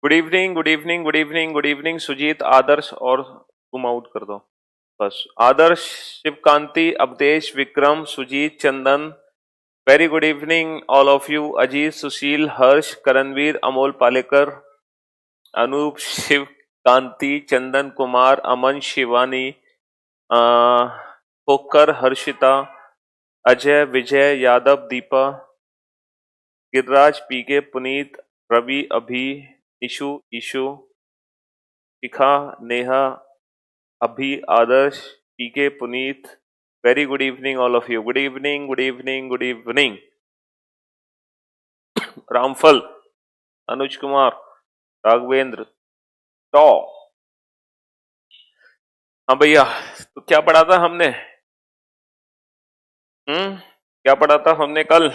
Good evening, good evening, good evening, good evening Sujeet, Adarsh और तुम out कर दो बस। Adarsh, Shivkanti, Awadhesh, Vikram, Sujeet, Chandan, very good evening all of you. Ajeet, Sushil, Harsh, Karanveer, Amol Palekar, Anoop, Shivkanti, Chandan Kumar, Aman, Shivani, होकर, हर्षिता, अजय, विजय, यादव, दीपा, गिरिराज, पीके, पुनीत, रवि, अभी, Nishu, issue, Shikha, Neha, Abhi, Adarsh, PK, Puneet, very good evening all of you. Good evening, good evening, good evening. Ramphal, Anuj Kumar, Raghavendra, टॉ। हाँ भैया, तो क्या पढ़ा था हमने? क्या पढ़ा था हमने कल?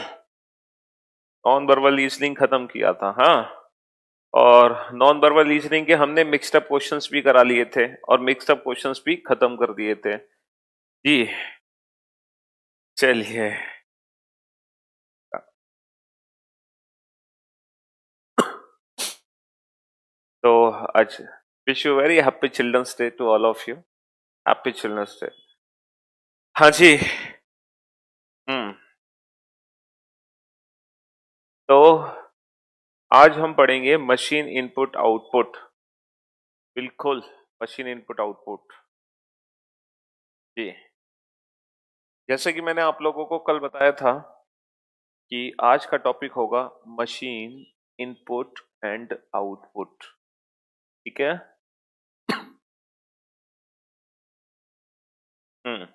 नॉन वर्बल रीजनिंग खत्म किया था, हाँ। और नॉन वर्बल रीजनिंग के हमने मिक्स्ड अप क्वेश्चंस भी करा लिए थे और मिक्स्ड अप क्वेश्चंस भी खत्म कर दिए थे जी। चलिए, तो आज wish you very happy children's day to all of you. Happy children's day. हाँ जी। हम्म। तो आज हम पढ़ेंगे मशीन इनपुट आउटपुट। बिल्कुल, मशीन इनपुट आउटपुट जी। जैसे कि मैंने आप लोगों को कल बताया था कि आज का टॉपिक होगा मशीन इनपुट एंड आउटपुट। ठीक है। हम्म।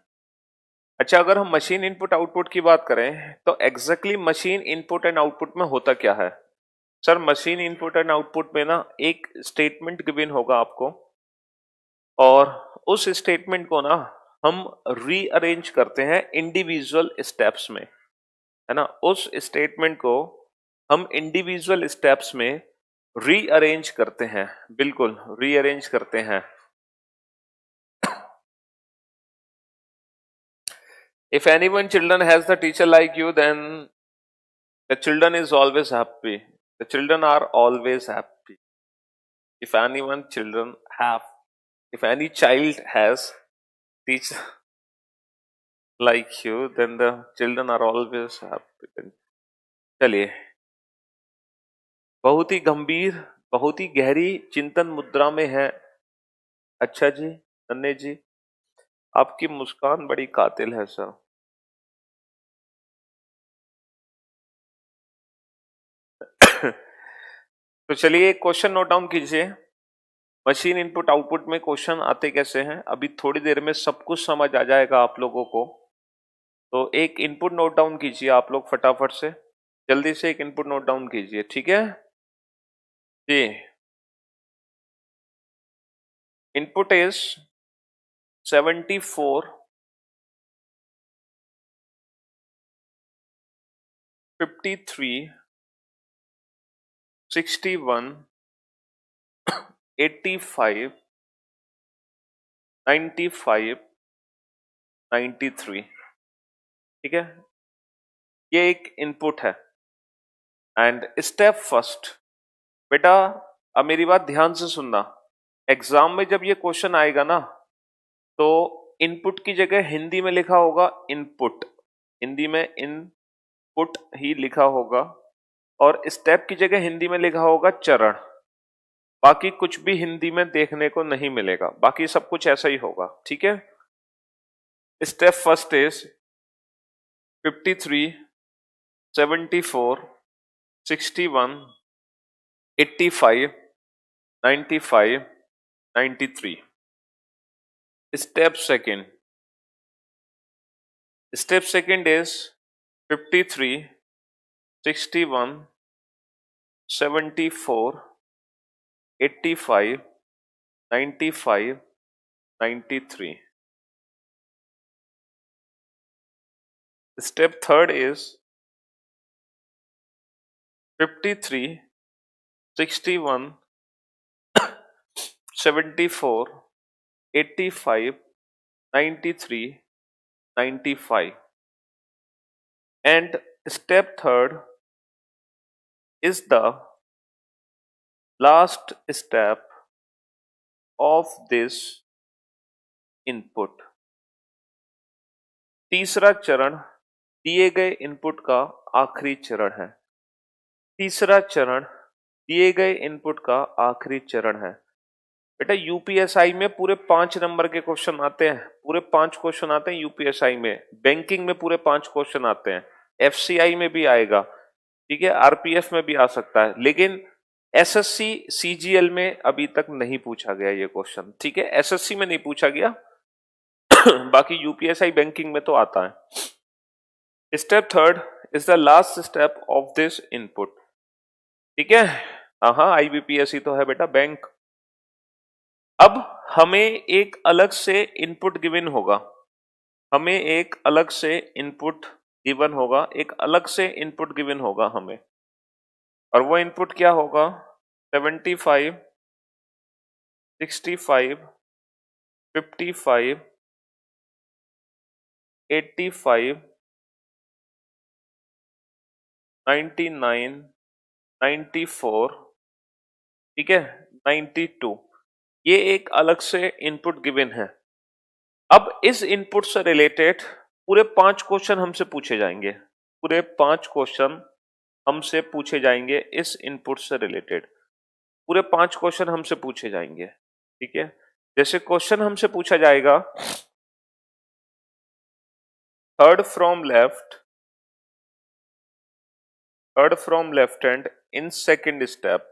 अच्छा, अगर हम मशीन इनपुट आउटपुट की बात करें तो exactly machine input and output में होता क्या है? Sir, machine input and output में ना एक स्टेटमेंट गिवन होगा आपको, और उस स्टेटमेंट को ना हम रीअरेंज करते हैं इंडिविजुअल स्टेप्स में, है ना। उस स्टेटमेंट को हम इंडिविजुअल स्टेप्स में रीअरेंज करते हैं, बिल्कुल रीअरेंज करते हैं। If anyone children has the teacher like you, then the children is always happy. The children are always happy. If anyone children have, if any child has teacher like you, then the children are always happy. चलिए, बहुत ही गंभीर, बहुत ही गहरी चिंतन मुद्रा में है। अच्छा जी, नन्हे जी, आपकी मुस्कान बड़ी कातिल है सर। तो चलिए एक क्वेश्चन नोट डाउन कीजिए। मशीन इनपुट आउटपुट में क्वेश्चन आते कैसे हैं, अभी थोड़ी देर में सब कुछ समझ आ जाएगा आप लोगों को। तो एक इनपुट नोट डाउन कीजिए आप लोग फटाफट से, जल्दी से एक इनपुट नोट डाउन कीजिए, ठीक है जी। Input is 74, 53, 61, 85, 95, 93। ठीक है, ये एक इनपुट है। एंड स्टेप फर्स्ट, बेटा अब मेरी बात ध्यान से सुनना। एग्जाम में जब ये क्वेश्चन आएगा ना, तो इनपुट की जगह हिंदी में लिखा होगा इनपुट, हिंदी में इनपुट ही लिखा होगा, और स्टेप की जगह हिंदी में लिखा होगा चरण। बाकी कुछ भी हिंदी में देखने को नहीं मिलेगा, बाकी सब कुछ ऐसा ही होगा, ठीक है। Step first is 53, 74, 61, 85, 95, 93। Step second is 53, 61, 74, 85, 95, 93। Step third is 53, 61, 74, 85, 93, 95। And step third is the last step of this input. तीसरा चरण दिए गए इनपुट का आखिरी चरण है। तीसरा चरण दिए गए इनपुट का आखिरी चरण है। बेटा यूपीएसआई में पूरे 5 नंबर के क्वेश्चन आते हैं, पूरे 5 क्वेश्चन आते हैं यूपीएसआई में, बैंकिंग में पूरे 5 क्वेश्चन आते हैं, एफसीआई में भी आएगा, ठीक है, आरपीएफ में भी आ सकता है, लेकिन एसएससी सीजीएल में अभी तक नहीं पूछा गया ये क्वेश्चन, ठीक है, एसएससी में नहीं पूछा गया बाकी यूपीएसआई बैंकिंग में तो आता है। Step third is the last step of this input, ठीक है, हाँ आईबीपीएस ही तो है बेटा बैंक। अब हमें एक अलग से इनपुट गिवन होगा, हमें एक अलग से इनपुट गिवन होगा, एक अलग से इनपुट गिवन होगा हमें, और वो इनपुट क्या होगा? 75, 65, 55, 85, 99, 94, ठीक है, 92, ये एक अलग से इनपुट गिवन है। अब इस इनपुट से रिलेटेड पूरे 5 क्वेश्चन हमसे पूछे जाएंगे, पूरे 5 क्वेश्चन हमसे पूछे जाएंगे इस इनपुट से रिलेटेड, पूरे 5 क्वेश्चन हमसे पूछे जाएंगे, ठीक है। जैसे क्वेश्चन हमसे पूछा जाएगा, third from left hand in second step,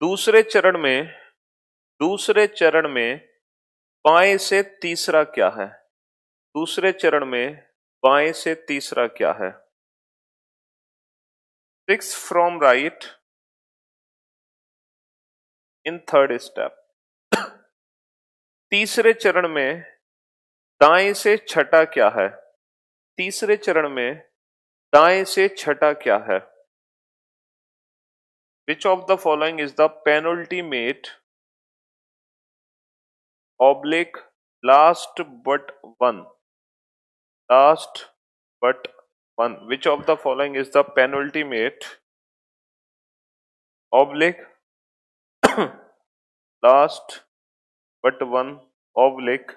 दूसरे चरण में बाएं से तीसरा क्या है? दूसरे चरण में बाएं से तीसरा क्या है? 6 from right in third step, तीसरे चरण में दाएं से छठा क्या है? तीसरे चरण में दाएं से छठा क्या है? Which of the following is the penultimate oblique last but one? Last but one. Which of the following is the penultimate oblique last but one oblique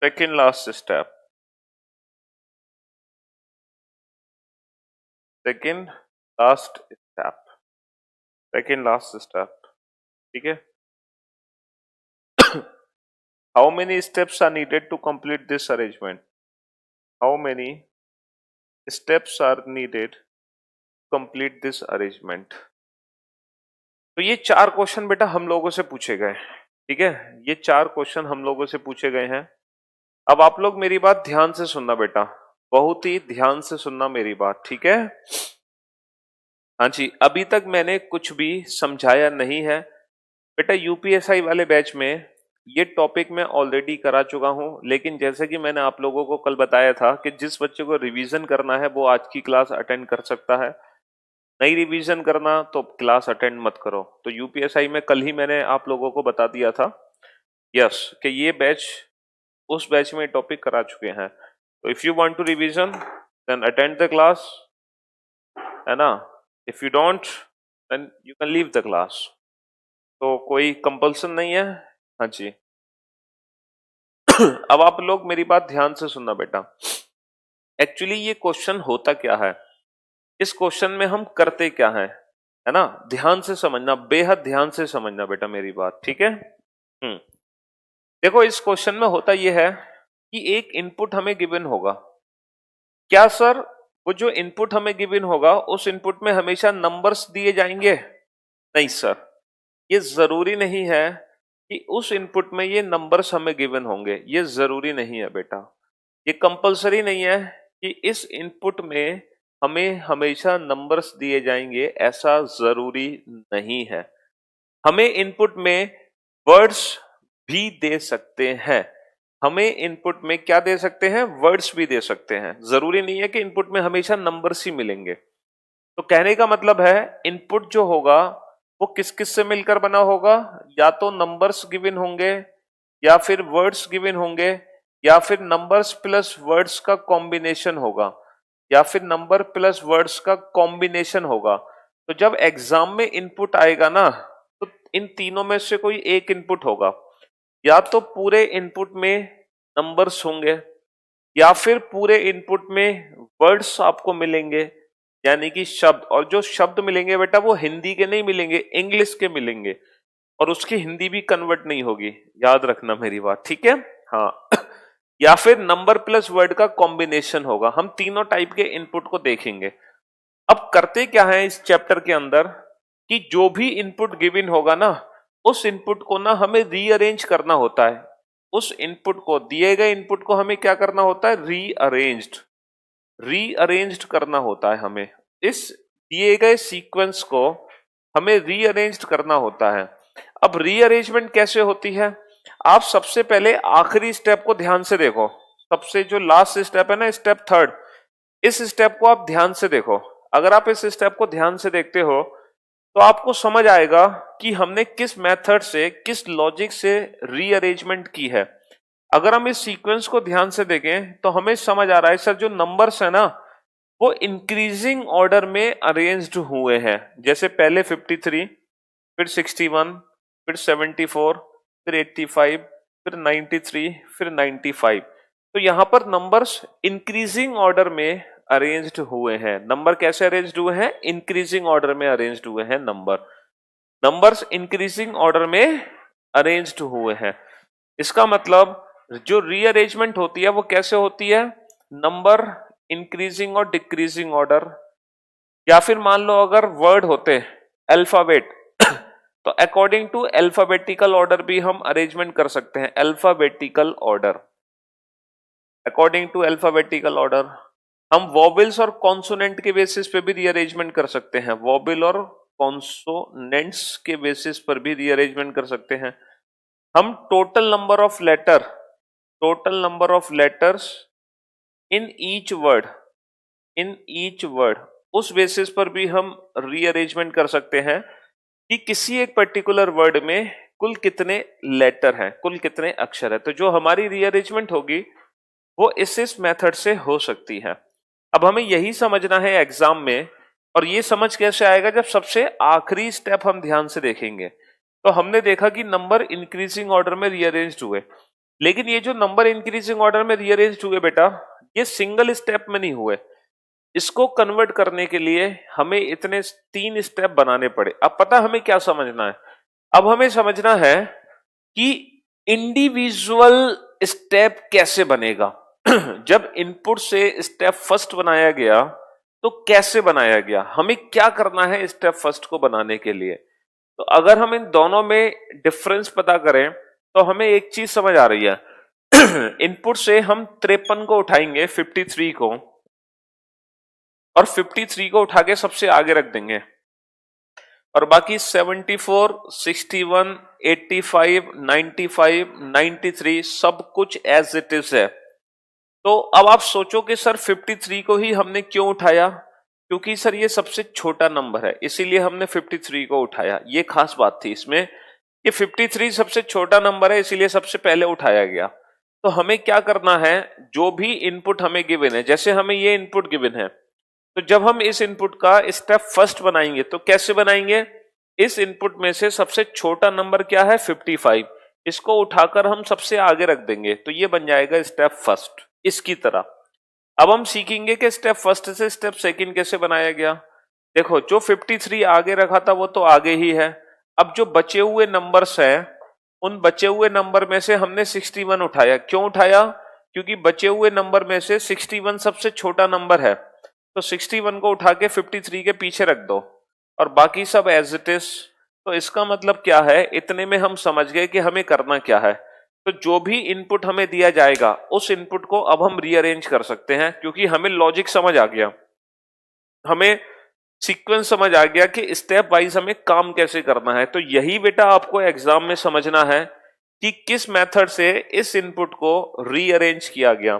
second last step? Second last step, ठीक है। How many steps are needed to complete this arrangement? How many steps are needed to complete this arrangement? तो ये 4 question बेटा हम लोगों से पूछे गए, ठीक है, ये 4 क्वेश्चन हम लोगों से पूछे गए हैं। अब आप लोग मेरी बात ध्यान से सुनना बेटा, बहुत ही ध्यान से सुनना मेरी बात, ठीक है। हाँ जी, अभी तक मैंने कुछ भी समझाया नहीं है बेटा। यूपीएसआई वाले बैच में ये टॉपिक मैं ऑलरेडी करा चुका हूं, लेकिन जैसे कि मैंने आप लोगों को कल बताया था कि जिस बच्चे को रिवीजन करना है वो आज की क्लास अटेंड कर सकता है, नहीं रिवीजन करना तो क्लास अटेंड मत करो। तो यूपीएसआई में कल ही मैंने आप लोगों को बता दिया था यस कि ये बैच, उस बैच में टॉपिक करा चुके हैं। तो if you want to revision then attend the class, है ना। If you don't then you can leave the class. तो कोई कंपल्सन नहीं है। हाँ जी अब आप लोग मेरी बात ध्यान से सुनना बेटा। एक्चुअली ये क्वेश्चन होता क्या है, इस क्वेश्चन में हम करते क्या है ना, ध्यान से समझना, बेहद ध्यान से समझना बेटा मेरी बात, ठीक है। देखो इस क्वेश्चन में होता यह है कि एक इनपुट हमें गिवन होगा। क्या सर वो जो इनपुट हमें गिवन होगा उस इनपुट में हमेशा नंबर्स दिए जाएंगे? नहीं सर, ये जरूरी नहीं है कि उस इनपुट में ये नंबर्स हमें गिवन होंगे, ये जरूरी नहीं है बेटा। ये कंपलसरी नहीं है कि इस इनपुट में हमें हमेशा नंबर्स दिए जाएंगे, ऐसा जरूरी नहीं है। हमें इनपुट में वर्ड्स भी दे सकते हैं, हमें इनपुट में क्या दे सकते हैं? वर्ड्स भी दे सकते हैं। जरूरी नहीं है कि इनपुट में हमेशा नंबर्स ही मिलेंगे। तो कहने का मतलब है इनपुट जो होगा वो किस किस से मिलकर बना होगा? या तो नंबर्स गिवन होंगे, या फिर वर्ड्स गिवन होंगे, या फिर नंबर्स प्लस वर्ड्स का कॉम्बिनेशन होगा। या फिर नंबर प्लस वर्ड्स का कॉम्बिनेशन होगा। तो जब एग्जाम में इनपुट आएगा ना, तो इन तीनों में से कोई एक इनपुट होगा। या तो पूरे इनपुट में नंबर्स होंगे, या फिर पूरे इनपुट में वर्ड्स आपको मिलेंगे, यानी कि शब्द। और जो शब्द मिलेंगे बेटा वो हिंदी के नहीं मिलेंगे, इंग्लिश के मिलेंगे, और उसकी हिंदी भी कन्वर्ट नहीं होगी, याद रखना मेरी बात, ठीक है। हाँ या फिर नंबर प्लस वर्ड का कॉम्बिनेशन होगा। हम तीनों टाइप के इनपुट को देखेंगे। अब करते क्या है इस चैप्टर के अंदर कि जो भी इनपुट गिवन होगा ना, उस इनपुट को ना हमें रीअरेंज करना होता है। उस इनपुट को, दिए गए इनपुट को हमें क्या करना होता है, रीअरेंज्ड करना होता है। हमें इस दिए गए सीक्वेंस को हमें रीअरेंज्ड करना होता है। अब रीअरेंजमेंट कैसे होती है, आप सबसे पहले आखिरी स्टेप को ध्यान से देखो। सबसे जो लास्ट स्टेप है ना, स्टेप थर्ड, इस स्टेप को आप ध्यान से देखो। अगर आप इस स्टेप को ध्यान से देखते हो तो आपको समझ आएगा कि हमने किस मेथड से, किस लॉजिक से रीअरेंजमेंट की है। अगर हम इस सीक्वेंस को ध्यान से देखें तो हमें समझ आ रहा है सर जो नंबर्स है ना वो इंक्रीजिंग ऑर्डर में अरेंज्ड हुए हैं। जैसे पहले 53, फिर 61, फिर 74, फिर 85, फिर 93, फिर 95। तो यहां पर नंबर्स इंक्रीजिंग ऑर्डर में अरेंज्ड हुए हैं। नंबर कैसे अरेंज्ड हुए हैं, इंक्रीजिंग ऑर्डर में अरेंज्ड हुए हैं नंबर्स इंक्रीजिंग ऑर्डर में अरेंज्ड हुए हैं। इसका मतलब जो रीअरेंजमेंट होती है वो कैसे होती है, नंबर इंक्रीजिंग और डिक्रीजिंग ऑर्डर। या फिर मान लो अगर वर्ड होते अल्फाबेट तो अकॉर्डिंग टू अल्फाबेटिकल ऑर्डर भी हम अरेंजमेंट कर सकते हैं। Alphabetical order, according to alphabetical order. हम वॉबल्स और कॉन्सोनेंट के बेसिस पे भी रीअरेंजमेंट कर सकते हैं। वॉबल और कॉन्सोनेंट्स के बेसिस पर भी रीअरेंजमेंट कर सकते हैं। हम total number of letters in each word, उस बेसिस पर भी हम रीअरेंजमेंट कर सकते हैं कि किसी एक पर्टिकुलर वर्ड में कुल कितने लेटर हैं, कुल कितने अक्षर है। तो जो हमारी रीअरेंजमेंट होगी वो इस मेथड से हो सकती है। अब हमें यही समझना है एग्जाम में, और ये समझ कैसे आएगा, जब सबसे आखिरी स्टेप हम ध्यान से देखेंगे। तो हमने देखा कि नंबर इंक्रीजिंग ऑर्डर में रीअरेंज्ड हुए, लेकिन ये जो नंबर इंक्रीजिंग ऑर्डर में रीअरेंज्ड हुए बेटा, ये सिंगल स्टेप में नहीं हुए। इसको कन्वर्ट करने के लिए हमें इतने 3 स्टेप बनाने पड़े। अब पता हमें क्या समझना है, अब हमें समझना है कि इंडिविजुअल स्टेप कैसे बनेगा। जब इनपुट से स्टेप फर्स्ट बनाया गया तो कैसे बनाया गया, हमें क्या करना है स्टेप फर्स्ट को बनाने के लिए। तो अगर हम इन दोनों में डिफरेंस पता करें तो हमें एक चीज समझ आ रही है। इनपुट से हम 53 को उठाएंगे 53 को, और 53 को उठा के सबसे आगे रख देंगे, और बाकी 74, 61, 85, 95, 93 सब कुछ एज इट इज है। तो अब आप सोचो कि सर 53 को ही हमने क्यों उठाया, क्योंकि सर ये सबसे छोटा नंबर है इसीलिए हमने 53 को उठाया। ये खास बात थी इसमें कि 53 सबसे छोटा नंबर है इसीलिए सबसे पहले उठाया गया। तो हमें क्या करना है, जो भी इनपुट हमें गिवन है, जैसे हमें ये इनपुट गिवन है, तो जब हम इस इनपुट का स्टेप फर्स्ट बनाएंगे तो कैसे बनाएंगे, इस इनपुट में से सबसे छोटा नंबर क्या है 55, इसको उठाकर हम सबसे आगे रख देंगे, तो ये बन जाएगा स्टेप फर्स्ट। इसकी तरह अब हम सीखेंगे कि स्टेप फर्स्ट से स्टेप सेकंड कैसे बनाया गया। देखो जो 53 आगे रखा था वो तो आगे ही है। अब जो बचे हुए नंबर्स हैं, उन बचे हुए नंबर में से हमने 61 उठाया। क्यों उठाया, क्योंकि बचे हुए नंबर में से 61 सबसे छोटा नंबर है। तो 61 को उठा के 53 के पीछे रख दो और बाकी सब एज इट इज। तो इसका मतलब क्या है, इतने में हम समझ गए कि हमें करना क्या है। तो जो भी इनपुट हमें दिया जाएगा उस इनपुट को अब हम रीअरेंज कर सकते हैं, क्योंकि हमें लॉजिक समझ आ गया, हमें सीक्वेंस समझ आ गया कि स्टेप वाइज हमें काम कैसे करना है। तो यही बेटा आपको एग्जाम में समझना है कि किस मेथड से इस इनपुट को रीअरेंज किया गया।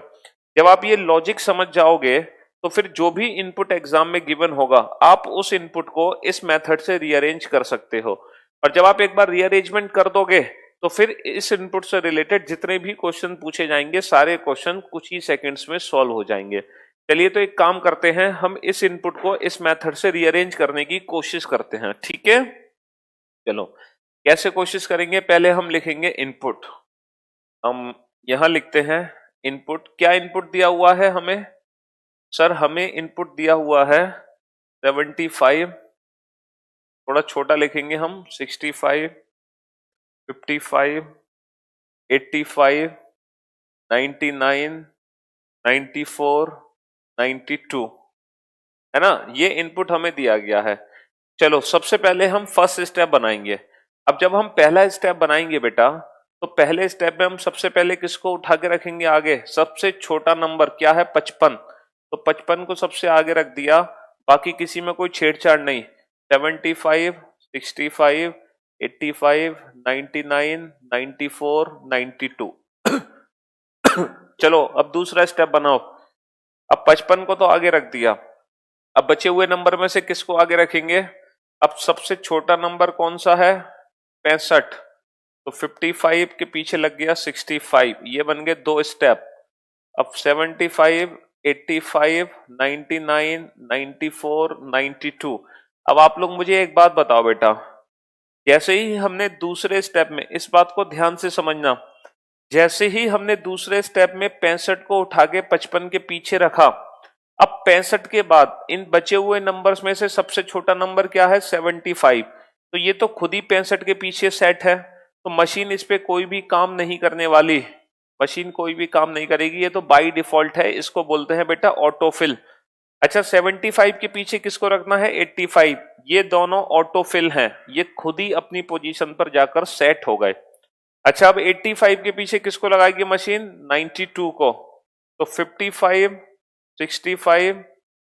जब आप ये लॉजिक समझ जाओगे तो फिर जो भी इनपुट एग्जाम में गिवन होगा आप उस इनपुट को इस मेथड से रीअरेंज कर सकते हो। और जब आप एक बार रीअरेंजमेंट कर दोगे तो फिर इस इनपुट से रिलेटेड जितने भी क्वेश्चन पूछे जाएंगे सारे क्वेश्चन कुछ ही सेकंड्स में सॉल्व हो जाएंगे। चलिए तो एक काम करते हैं, हम इस इनपुट को इस मेथड से रीअरेंज करने की कोशिश करते हैं, ठीक है। चलो कैसे कोशिश करेंगे, पहले हम लिखेंगे इनपुट। हम यहां लिखते हैं इनपुट। क्या इनपुट दिया हुआ है हमें? सर हमें इनपुट दिया हुआ है 75, थोड़ा छोटा लिखेंगे हम, 65, 55, 85, 99, 94, 92, है ना। ये इनपुट हमें दिया गया है। चलो सबसे पहले हम फर्स्ट स्टेप बनाएंगे। अब जब हम पहला स्टेप बनाएंगे बेटा, तो पहले स्टेप में हम सबसे पहले किसको उठा के रखेंगे आगे? सबसे छोटा नंबर क्या है? 55। तो 55 को सबसे आगे रख दिया, बाकी किसी में कोई छेड़छाड़ नहीं। 75, 65, 85, 99, 94, 92। चलो अब दूसरा स्टेप बनाओ। अब 55 को तो आगे रख दिया, अब बचे हुए नंबर में से किसको आगे रखेंगे? अब सबसे छोटा नंबर कौन सा है? 65। तो 55 के पीछे लग गया 65, ये बन गए दो स्टेप। अब 75, 85, 99, 94, 92। अब आप लोग मुझे एक बात बताओ बेटा, जैसे ही हमने दूसरे स्टेप में, इस बात को ध्यान से समझना, जैसे ही हमने दूसरे स्टेप में 65 को उठा के 55 के पीछे रखा, अब 65 के बाद इन बचे हुए नंबर्स में से सबसे छोटा नंबर क्या है? 75। तो ये तो खुद ही 65 के पीछे सेट है, तो मशीन इस पे कोई भी काम नहीं करने वाली, मशीन कोई भी काम नहीं करेगी, ये तो बाय डिफॉल्ट है। इसको बोलते हैं बेटा ऑटोफिल। अच्छा 75 के पीछे किसको रखना है? 85। ये दोनों ऑटोफिल हैं, ये खुद ही अपनी पोजीशन पर जाकर सेट हो गए। अच्छा अब 85 के पीछे किसको लगाएगी मशीन? 92 को। तो 55, 65,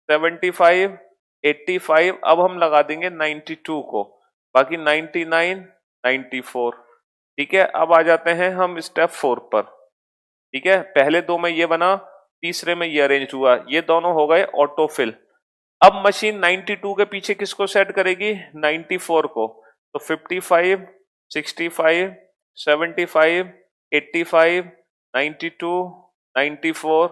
75, 85, अब हम लगा देंगे 92 को, बाकी 99, 94। ठीक है, अब आ जाते हैं हम स्टेप 4 पर। ठीक है, पहले दो में ये बना, तीसरे में ये अरेंज हुआ, ये दोनों हो गए ऑटोफिल। अब मशीन 92 के पीछे किसको सेट करेगी? 94 को। तो 55, 65, 75, 85, 92, 94,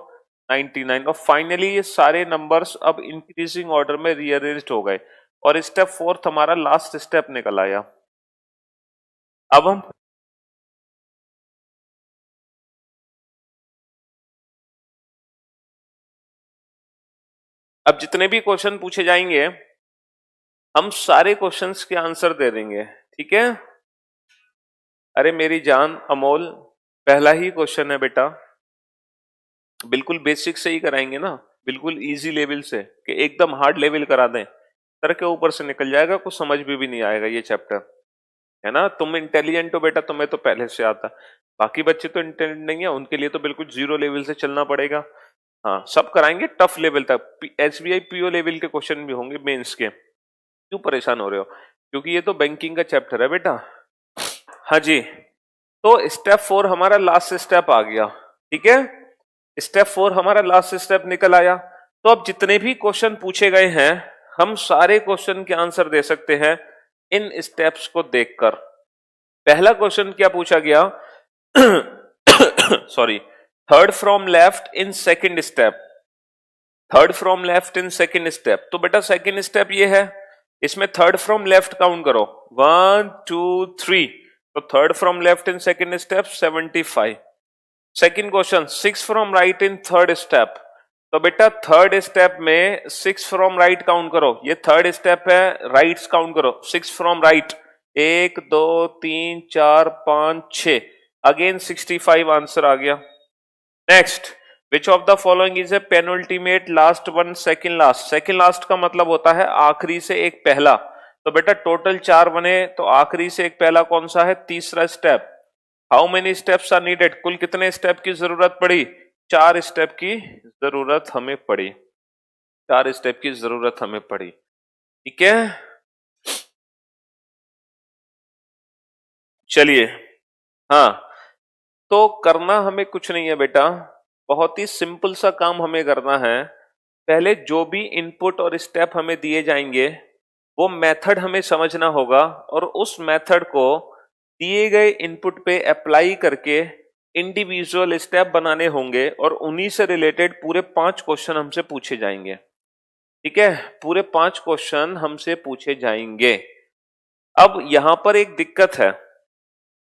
99 और फाइनली ये सारे नंबर्स अब इंक्रीजिंग ऑर्डर में रीअरेंज्ड हो गए और स्टेप 4 हमारा लास्ट स्टेप निकल आया। अब हम अब जितने भी क्वेश्चन पूछे जाएंगे हम सारे क्वेश्चंस के आंसर दे देंगे, ठीक है। अरे मेरी जान अमोल, पहला ही क्वेश्चन है बेटा, बिल्कुल बेसिक से ही कराएंगे ना, बिल्कुल इजी लेवल से, कि एकदम हार्ड लेवल करा दें, सर के ऊपर से निकल जाएगा, कुछ समझ भी नहीं आएगा ये चैप्टर, है ना। तुम इंटेलिजेंट हो बेटा, तुम्हें तो पहले से आता, बाकी बच्चे तो इंटेलिजेंट नहीं है, उनके लिए तो बिल्कुल जीरो लेवल से चलना पड़ेगा। हाँ सब कराएंगे टफ लेवल तक, एसबीआई पीओ लेवल के क्वेश्चन भी होंगे मेंस के, क्यों परेशान हो रहे हो, क्योंकि ये तो बैंकिंग का चैप्टर है बेटा। हाँ जी, तो स्टेप 4 हमारा लास्ट स्टेप आ गया, ठीक है। स्टेप 4 हमारा लास्ट स्टेप निकल आया। तो अब जितने भी क्वेश्चन पूछे गए हैं हम सारे क्वेश्चन के आंसर दे सकते हैं इन स्टेप्स को देखकर। पहला क्वेश्चन क्या पूछा गया? Sorry, third from left in second step, third from left in second step. तो बेटा सेकंड स्टेप ये है, इसमें थर्ड फ्रॉम लेफ्ट काउंट करो, 1 2 3। तो third from left in second step 75। Second question, 6 from right in third step. तो बेटा third step में 6 फ्रॉम राइट काउंट करो, ये थर्ड स्टेप है, राइट्स काउंट करो, 6 फ्रॉम राइट, 1 2 3 4 5 6, अगेन 65 आंसर आ गया। Next, which of the following is a penultimate last one second last. Second last का मतलब होता है आखिरी से एक पहला। तो बेटा टोटल 4 बने, तो आखिरी से एक पहला कौन सा है? तीसरा step. How many steps are needed? कुल कितने स्टेप की जरूरत पड़ी? 4 स्टेप की जरूरत हमें पड़ी, 4 स्टेप की जरूरत हमें पड़ी, ठीक है। चलिए, हाँ तो करना हमें कुछ नहीं है बेटा, बहुत ही सिंपल सा काम हमें करना है। पहले जो भी इनपुट और स्टेप हमें दिए जाएंगे वो मेथड हमें समझना होगा और उस मेथड को दिए गए इनपुट पे अप्लाई करके इंडिविजुअल स्टेप बनाने होंगे और उन्हीं से रिलेटेड पूरे 5 क्वेश्चन हमसे पूछे जाएंगे। ठीक है, पूरे 5 क्वेश्चन हमसे पूछे जाएंगे। अब यहां पर एक दिक्कत है।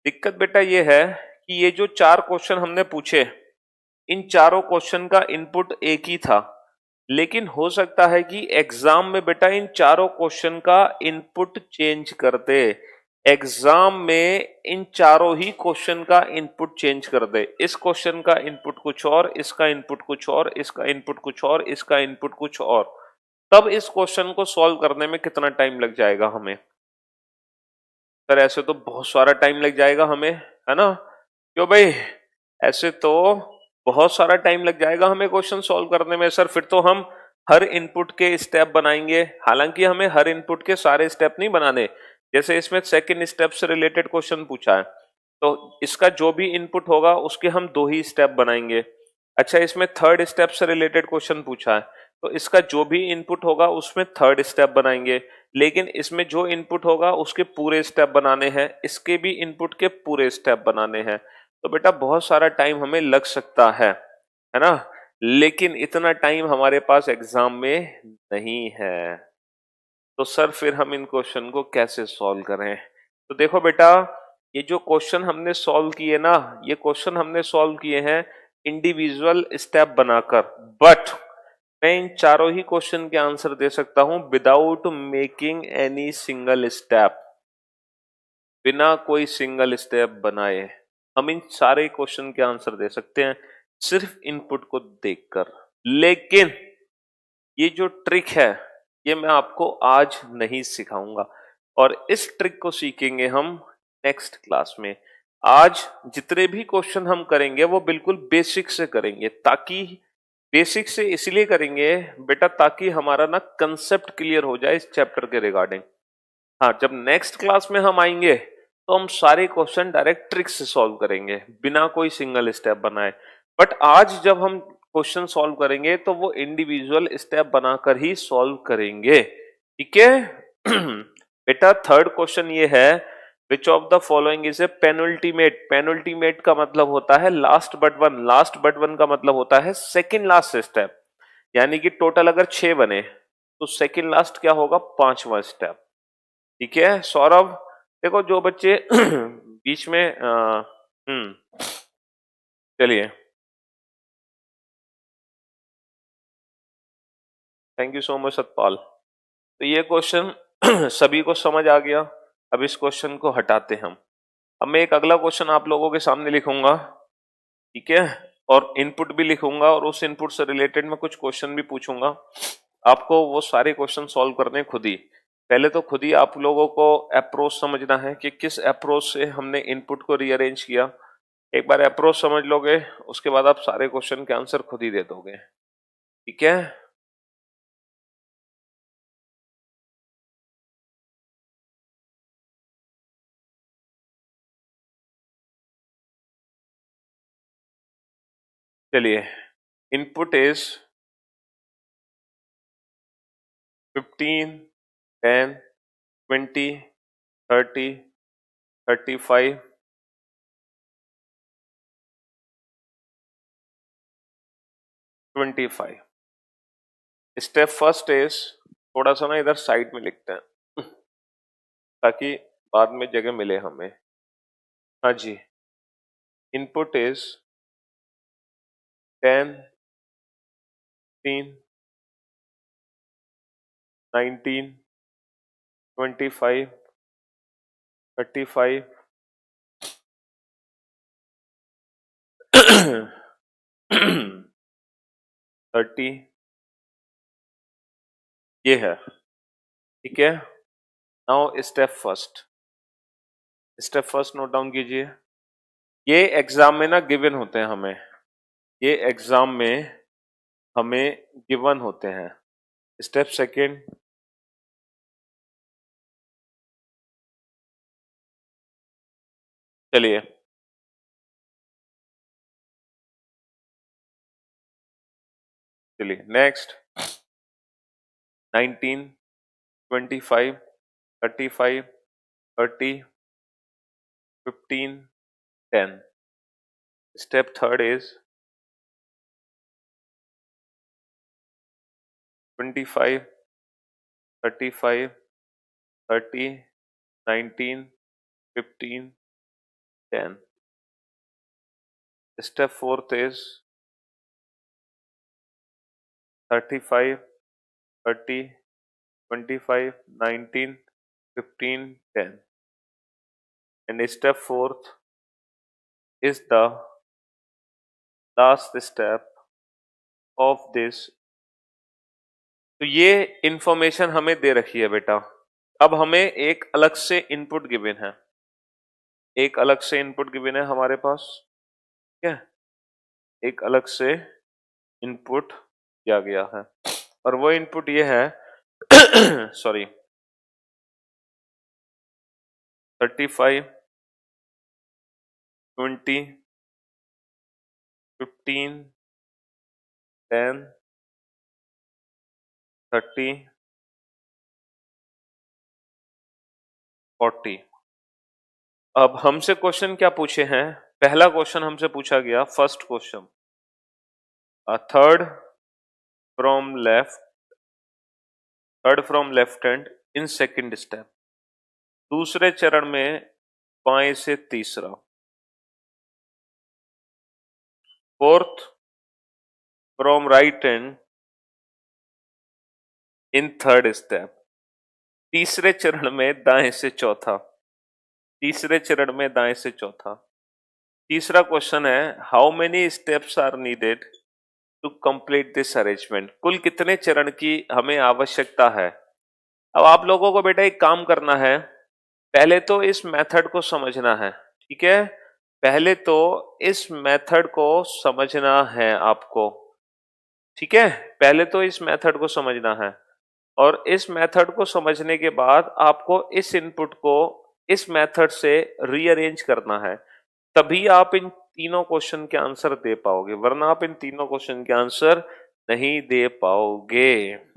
दिक्कत बेटा ये है कि ये जो 4 क्वेश्चन हमने पूछे, इन चारों क्वेश्चन का इनपुट एक ही था, लेकिन हो सकता है कि एग्जाम में बेटा इन चारों क्वेश्चन का इनपुट चेंज कर दे। एग्जाम में इन चारों ही क्वेश्चन का इनपुट चेंज कर दे। इस क्वेश्चन का इनपुट कुछ और, इसका इनपुट कुछ और, इसका इनपुट कुछ और, इसका इनपुट कुछ और। तब इस क्वेश्चन को सॉल्व करने में कितना टाइम लग जाएगा हमें? सर ऐसे तो बहुत सारा टाइम लग जाएगा हमें, है ना? क्यों भाई? ऐसे तो बहुत सारा टाइम लग जाएगा हमें क्वेश्चन सॉल्व करने में। सर फिर तो हम हर इनपुट के स्टेप बनाएंगे। हालांकि हमें हर इनपुट के सारे स्टेप नहीं बनाने। जैसे इसमें सेकंड स्टेप से रिलेटेड क्वेश्चन पूछा है, तो इसका जो भी इनपुट होगा उसके हम 2 ही स्टेप बनाएंगे। अच्छा, इसमें थर्ड स्टेप से रिलेटेड क्वेश्चन पूछा है, तो इसका जो भी इनपुट होगा उसमें थर्ड स्टेप बनाएंगे। लेकिन इसमें जो इनपुट होगा उसके पूरे स्टेप बनाने हैं, इसके भी इनपुट के पूरे स्टेप बनाने हैं। तो बेटा बहुत सारा टाइम हमें लग सकता है ना? लेकिन इतना टाइम हमारे पास एग्जाम में नहीं है। तो सर फिर हम इन क्वेश्चन को कैसे सॉल्व करें? तो देखो बेटा, ये जो क्वेश्चन हमने सॉल्व किए ना, ये क्वेश्चन हमने सॉल्व किए हैं इंडिविजुअल स्टेप बनाकर। बट मैं इन चारों ही क्वेश्चन के आंसर दे सकता हूं without making any single step. बिना कोई सिंगल स्टेप बनाए हम इन सारे क्वेश्चन के आंसर दे सकते हैं, सिर्फ इनपुट को देखकर। लेकिन ये जो ट्रिक है, ये मैं आपको आज नहीं सिखाऊंगा, और इस ट्रिक को सीखेंगे हम नेक्स्ट क्लास में। आज जितने भी क्वेश्चन हम करेंगे वो बिल्कुल बेसिक से करेंगे, ताकि बेसिक से इसलिए करेंगे बेटा ताकि हमारा ना कंसेप्ट क्लियर हो जाए इस चैप्टर के रिगार्डिंग। हाँ, जब नेक्स्ट क्लास में हम आएंगे तो हम सारे क्वेश्चन डायरेक्ट ट्रिक से सॉल्व करेंगे बिना कोई सिंगल स्टेप बनाए। बट आज जब हम क्वेश्चन सॉल्व करेंगे तो वो इंडिविजुअल स्टेप बनाकर ही सॉल्व करेंगे। ठीक है? बेटा थर्ड क्वेश्चन ये है, which of the following is a penultimate. Penultimate का मतलब होता है last but one. Last but one का मतलब होता है सेकेंड लास्ट स्टेप। यानी कि टोटल अगर 6 बने तो सेकेंड लास्ट क्या होगा? 5वां स्टेप। ठीक है सौरभ? देखो जो बच्चे बीच में चलिए, thank you so much Satpal. तो ये क्वेश्चन सभी को समझ आ गया। अब इस क्वेश्चन को हटाते हम। अब मैं एक अगला क्वेश्चन आप लोगों के सामने लिखूंगा, ठीक है, और इनपुट भी लिखूंगा, और उस इनपुट से रिलेटेड मैं कुछ क्वेश्चन भी पूछूंगा। आपको वो सारे क्वेश्चन सॉल्व करने खुद ही। पहले तो खुद ही आप लोगों को अप्रोच समझना है कि किस अप्रोच से हमने इनपुट को रीअरेंज किया। एक बार अप्रोच समझ लोगे, उसके बाद आप सारे क्वेश्चन के आंसर खुद ही दे दोगे। ठीक है? चलिए, input is 15, 10, 20, 30, 35, 25। Step first is, थोड़ा सा ना इधर साइड में लिखते हैं ताकि बाद में जगह मिले हमें। हाँ जी, इनपुट इज 10, 15, 19, 25, 35, 30, ये है। ठीक है, now step first. Step first note down कीजिए। ये एग्जाम में ना गिवन होते हैं हमें, ये एग्जाम में हमें गिवन होते हैं। स्टेप सेकेंड, चलिए next. 19, 25, 35, 30, 15, 10। Step third is 25, 35, 30, 19, 15, 10. Step fourth is 35, 30, 25, 19, 15, 10. And step fourth is the last step of this. तो ये इंफॉर्मेशन हमें दे रखी है बेटा। अब हमें एक अलग से इनपुट गिवन है, एक अलग से इनपुट गिवन है हमारे पास, ठीक है, एक अलग से इनपुट दिया गया है और वो इनपुट ये है सॉरी 35, 20, 15, 10, 30, 40। अब हमसे क्वेश्चन क्या पूछे हैं? पहला क्वेश्चन हमसे पूछा गया, first question, third from left hand in second step, दूसरे चरण में बाएं से तीसरा, fourth from right hand in third step, तीसरे चरण में दाएं से चौथा, तीसरे चरण में दाएं से चौथा। तीसरा क्वेश्चन है, how many steps are needed to complete this arrangement, कुल कितने चरण की हमें आवश्यकता है। अब आप लोगों को बेटा एक काम करना है, पहले तो इस मेथड को समझना है, ठीक है, पहले तो इस मेथड को समझना है आपको, ठीक है, पहले तो इस मेथड को समझना है और इस मेथड को समझने के बाद आपको इस इनपुट को इस मेथड से रीअरेंज करना है, तभी आप इन तीनों क्वेश्चन के आंसर दे पाओगे, वरना आप इन तीनों क्वेश्चन के आंसर नहीं दे पाओगे।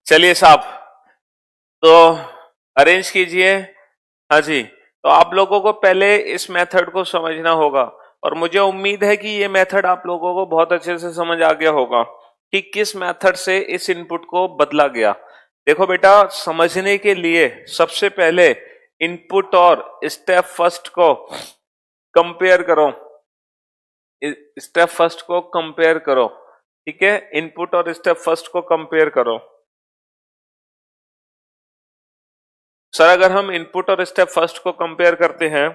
चलिए साहब, तो अरेंज कीजिए। हाँ जी, तो आप लोगों को पहले इस मेथड को समझना होगा और मुझे उम्मीद है कि ये मेथड आप लोगों को बहुत अच्छे से समझ आ गया होगा कि किस मेथड से इस इनपुट को बदला गया। देखो बेटा, समझने के लिए सबसे पहले इनपुट और स्टेप फर्स्ट को कंपेयर करो, स्टेप फर्स्ट को कंपेयर करो, ठीक है, इनपुट और स्टेप फर्स्ट को कंपेयर करो। सर अगर हम इनपुट और स्टेप फर्स्ट को कंपेयर करते हैं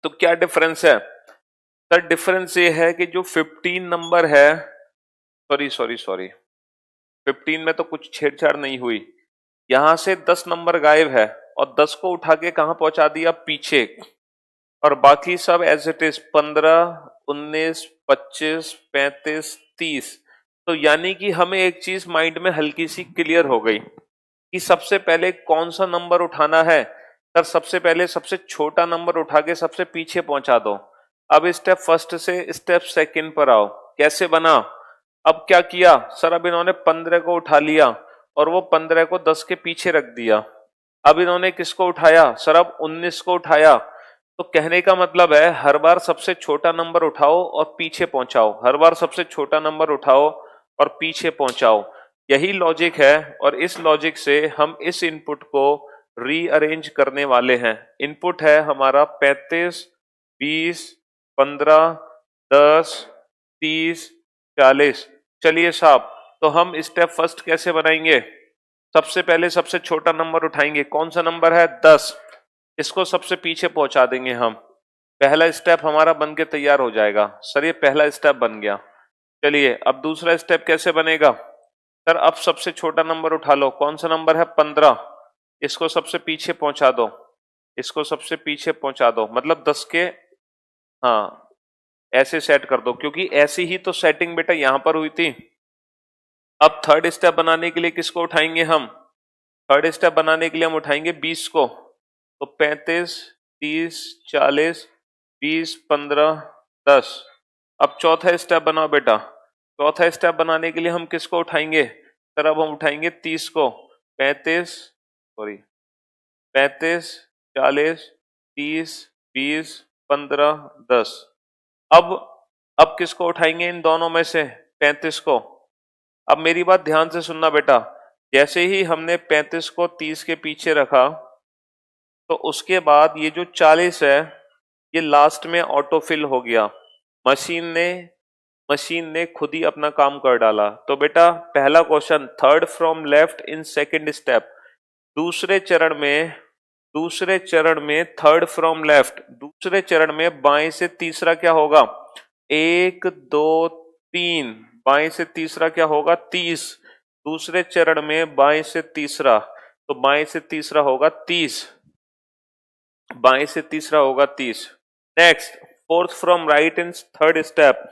तो क्या डिफरेंस है सर? डिफरेंस ये है कि जो 15 नंबर है, सॉरी सॉरी सॉरी, 15 में तो कुछ छेड़छाड़ नहीं हुई, यहां से 10 नंबर गायब है और 10 को उठा के कहां पहुंचा दिया? पीछे। और बाकी सब एज इट इज 15, 19, 25, 35, 30। तो यानी कि हमें एक चीज माइंड में हल्की सी क्लियर हो गई कि सबसे पहले कौन सा नंबर उठाना है। सर सबसे पहले सबसे छोटा नंबर उठा के सबसे पीछे पहुंचा दो। अब स्टेप फर्स्ट से स्टेप सेकंड पर आओ, कैसे बना? अब क्या किया सर? अब इन्होंने 15 को उठा लिया और वो 15 को 10 के पीछे रख दिया। अब इन्होंने किसको उठाया सर? अब 19 को उठाया। तो कहने का मतलब है हर बार सबसे छोटा नंबर उठाओ और पीछे पहुंचाओ, हर बार सबसे छोटा नंबर उठाओ और पीछे पहुंचाओ। यही लॉजिक है और इस लॉजिक से हम इस इनपुट को रीअरेंज करने वाले हैं। इनपुट है हमारा 35, 20, 15, 10, 30, 40। चलिए साहब, तो हम स्टेप फर्स्ट कैसे बनाएंगे? सबसे पहले सबसे छोटा नंबर उठाएंगे, कौन सा नंबर है? 10। इसको सबसे पीछे पहुंचा देंगे हम। पहला स्टेप हमारा बन के तैयार हो जाएगा। सर ये पहला स्टेप बन गया। चलिए अब दूसरा स्टेप कैसे बनेगा? सर अब सबसे छोटा नंबर उठा लो, कौन सा नंबर है? 15। इसको सबसे पीछे पहुंचा दो, इसको सबसे पीछे पहुंचा दो, मतलब 10 के, हाँ ऐसे सेट कर दो, क्योंकि ऐसी ही तो सेटिंग बेटा यहां पर हुई थी। अब थर्ड स्टेप बनाने के लिए किसको उठाएंगे हम? थर्ड स्टेप बनाने के लिए हम उठाएंगे 20 को। तो 35, 30, 40, 20, 15, 10। अब चौथा स्टेप बनाओ बेटा। चौथा स्टेप बनाने के लिए हम किसको उठाएंगे? सर अब हम उठाएंगे 30 को। 35, सॉरी 35, 40, 30, 20, 15, 10। अब किसको उठाएंगे इन दोनों में से? 35 को। अब मेरी बात ध्यान से सुनना बेटा, जैसे ही हमने 35 को 30 के पीछे रखा, तो उसके बाद ये जो 40 है ये लास्ट में ऑटोफिल हो गया। मशीन ने खुद ही अपना काम कर डाला। तो बेटा पहला question, third from left in second step. दूसरे चरण में थर्ड फ्रॉम लेफ्ट, दूसरे चरण में बाएं से तीसरा क्या होगा? 1, 2, 3। बाएं से तीसरा क्या होगा? 30। दूसरे चरण में बाएं से तीसरा, तो बाएं से तीसरा होगा 30। बाएं से तीसरा होगा 30। Next, fourth from right in third step.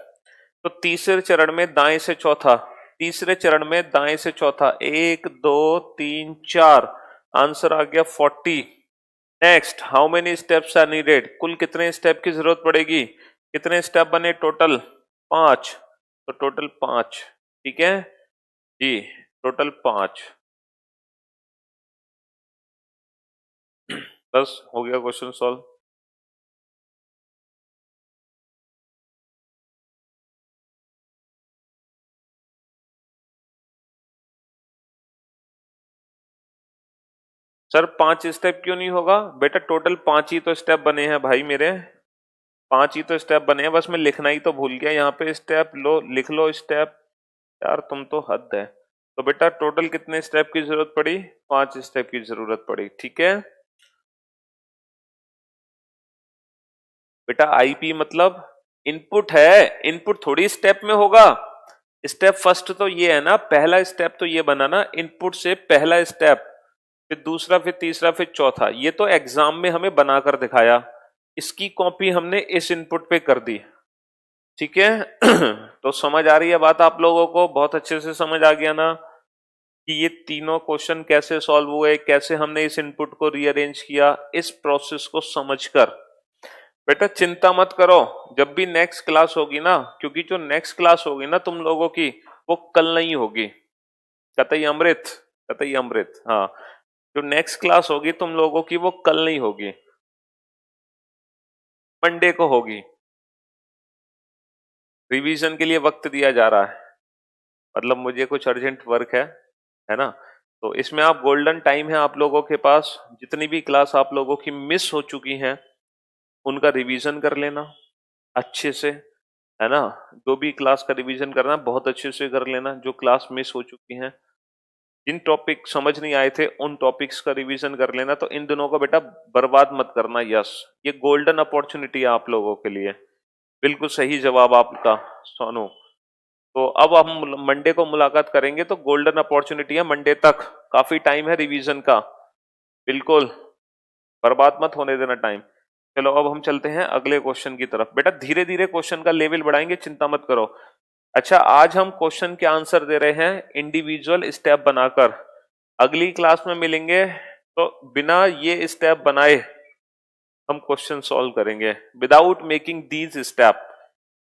तो तीसरे चरण में दाएं से चौथा, तीसरे चरण में दाएं से चौथा, 1, 2, 3, 4। आंसर आ गया 40। Next, how many steps are needed? कुल कितने स्टेप की जरूरत पड़ेगी? कितने स्टेप बने टोटल? 5। तो टोटल 5, ठीक है जी, टोटल 5। बस हो गया क्वेश्चन सॉल्व। सर 5 स्टेप क्यों नहीं होगा बेटा? टोटल 5 ही तो स्टेप बने हैं भाई मेरे, 5 ही तो स्टेप बने हैं, बस मैं लिखना ही तो भूल गया। यहाँ पे स्टेप लो, लिख लो स्टेप। यार तुम तो हद है। तो बेटा टोटल कितने स्टेप की जरूरत पड़ी? 5 स्टेप की जरूरत पड़ी, ठीक है बेटा। आईपी मतलब इनपुट है, इनपुट थोड़ी स्टेप में होगा। स्टेप फर्स्ट तो ये है ना, पहला स्टेप तो ये बना ना, इनपुट से पहला स्टेप, फिर दूसरा, फिर तीसरा, फिर चौथा। ये तो एग्जाम में हमें बनाकर दिखाया, इसकी कॉपी हमने इस इनपुट पे कर दी, ठीक है। तो समझ आ रही है बात आप लोगों को? बहुत अच्छे से समझ आ गया ना कि ये तीनों क्वेश्चन कैसे सॉल्व हुए, कैसे हमने इस इनपुट को रीअरेंज किया, इस प्रोसेस को समझकर। बेटा चिंता मत करो, जब भी नेक्स्ट क्लास होगी ना, क्योंकि जो नेक्स्ट क्लास होगी ना तुम लोगों की, वो कल नहीं होगी। कतई अमृत, कतई अमृत, हाँ। जो नेक्स्ट क्लास होगी तुम लोगों की, वो कल नहीं होगी, मंडे को होगी। रिवीजन के लिए वक्त दिया जा रहा है, मतलब मुझे कुछ अर्जेंट वर्क है ना। तो इसमें आप गोल्डन टाइम है आप लोगों के पास, जितनी भी क्लास आप लोगों की मिस हो चुकी हैं उनका रिवीजन कर लेना अच्छे से, है ना। जो भी क्लास का रिवीजन करना बहुत अच्छे से कर लेना, जो क्लास मिस हो चुकी हैं। जिन टॉपिक समझ नहीं आए थे उन टॉपिक्स का रिवीजन कर लेना। तो इन दिनों को बेटा बर्बाद मत करना। यस, ये गोल्डन अपॉर्चुनिटी है आप लोगों के लिए। बिल्कुल सही जवाब आपका सोनू। तो अब हम मंडे को मुलाकात करेंगे, तो गोल्डन अपॉर्चुनिटी है मंडे तक, काफी टाइम है रिवीजन का। बिल्कुल बर्बाद मत होने देना टाइम। चलो अब हम चलते हैं अगले क्वेश्चन की तरफ। बेटा धीरे धीरे क्वेश्चन का लेवल बढ़ाएंगे, चिंता मत करो। अच्छा, आज हम क्वेश्चन के आंसर दे रहे हैं इंडिविजुअल स्टेप बनाकर। अगली क्लास में मिलेंगे तो बिना ये स्टेप बनाए हम क्वेश्चन सॉल्व करेंगे, without making these step.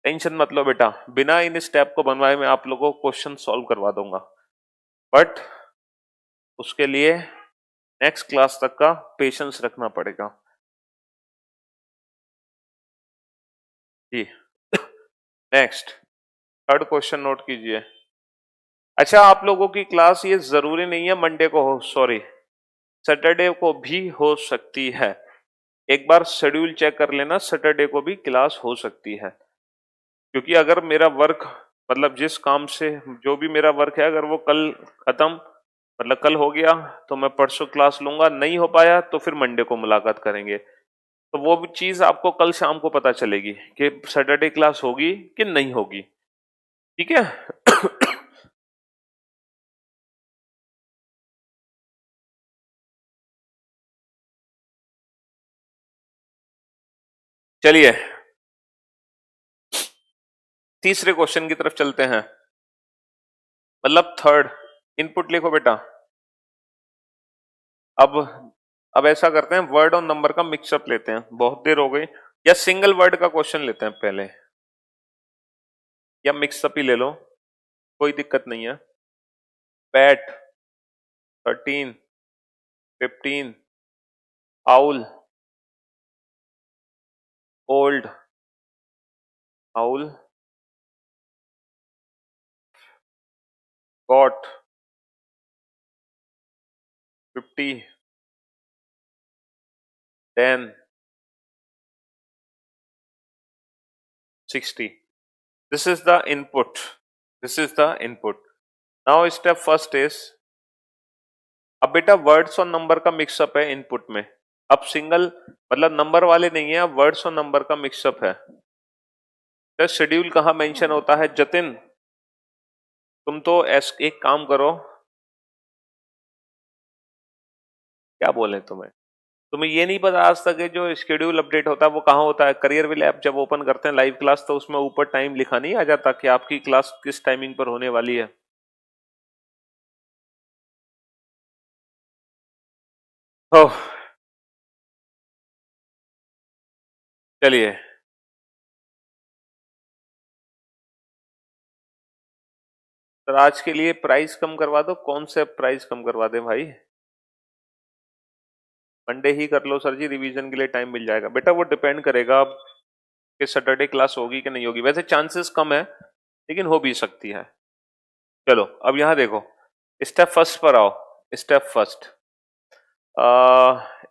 Tension मत लो बेटा, बिना इन स्टेप को बनवाए मैं आप लोगों को क्वेश्चन सॉल्व करवा दूंगा, बट उसके लिए नेक्स्ट क्लास तक का पेशेंस रखना पड़ेगा जी। नेक्स्ट थर्ड क्वेश्चन नोट कीजिए। अच्छा, आप लोगों की क्लास ये जरूरी नहीं है मंडे को हो, सॉरी सैटरडे को भी हो सकती है। एक बार शेड्यूल चेक कर लेना, सैटरडे को भी क्लास हो सकती है। क्योंकि अगर मेरा वर्क मतलब जिस काम से जो भी मेरा वर्क है, अगर वो कल खत्म मतलब कल हो गया तो मैं परसों क्लास लूंगा, नहीं हो पाया तो फिर मंडे को मुलाकात करेंगे। तो वो भी चीज आपको कल शाम को पता चलेगी कि सैटरडे क्लास होगी कि नहीं होगी। ठीक है। चलिए तीसरे क्वेश्चन की तरफ चलते हैं, मतलब थर्ड। इनपुट लिखो बेटा। अब अब ऐसा करते हैं, वर्ड और नंबर का मिक्सअप लेते हैं, बहुत देर हो गई। या सिंगल वर्ड का क्वेश्चन लेते हैं पहले, या मिक्सअप ही ले लो, कोई दिक्कत नहीं है। PAT, 13, 15, owl, old, owl, got, 50, 10, 60। This is the input. This is the input. Now step first is, अब बेटा वर्ड्स और नंबर का मिक्सअप है इनपुट में। अब सिंगल मतलब नंबर वाले नहीं है, अब वर्ड्स और नंबर का मिक्सअप है। तो शेड्यूल कहाँ मेंशन होता है जतिन? तुम तो एक काम करो, क्या बोले तुम्हें ये नहीं पता आज तक है जो शेड्यूल अपडेट होता है वो कहाँ होता है? करियर विल ऐप जब ओपन करते हैं लाइव क्लास तो उसमें ऊपर टाइम लिखा नहीं आ जाता कि आपकी क्लास किस टाइमिंग पर होने वाली है? ओह, चलिए सर आज के लिए प्राइस कम करवा दो। कौन से प्राइस कम करवा दे भाई? मंडे ही कर लो सर जी, रिवीजन के लिए टाइम मिल जाएगा। बेटा वो डिपेंड करेगा अब कि सैटरडे क्लास होगी कि नहीं होगी। वैसे चांसेस कम है लेकिन हो भी सकती है। चलो अब यहाँ देखो, स्टेप फर्स्ट पर आओ। स्टेप फर्स्ट,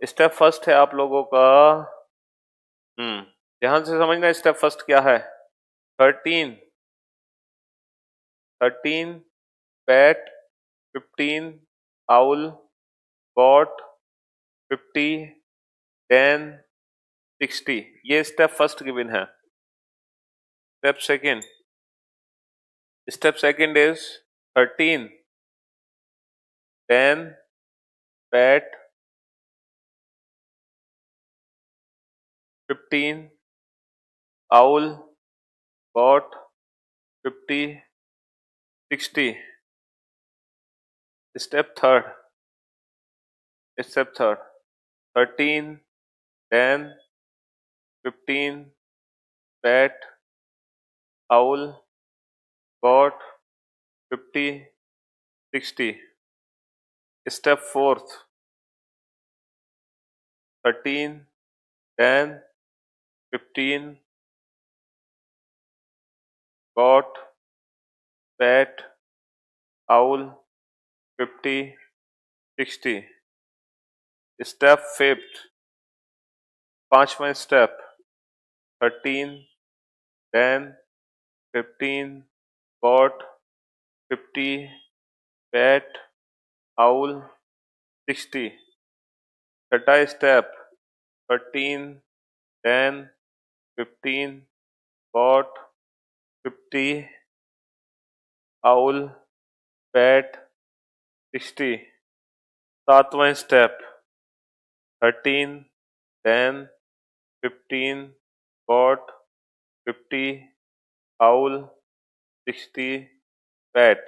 स्टेप फर्स्ट है आप लोगों का, ध्यान से समझना स्टेप फर्स्ट क्या है। 13, 13 पैट, 15 आउल, गॉट, 50, 10, 60। ये स्टेप फर्स्ट गिवन है। Step second is 13, 10 PAT, 15 owl, got, 50, 60। Step third, step third 13, 10, 15 PAT, owl, got, 50, 60। Step fourth, 13, 10, 15 got, PAT, owl, 50, 60। Step fifth, पांचवा स्टेप, 13, 10, 15 गॉट, 50 पैट, owl 60. छठा step 13 10 15 got 50 owl bat 60. सातवां step 13 10 15 got 50 owl 60 bat.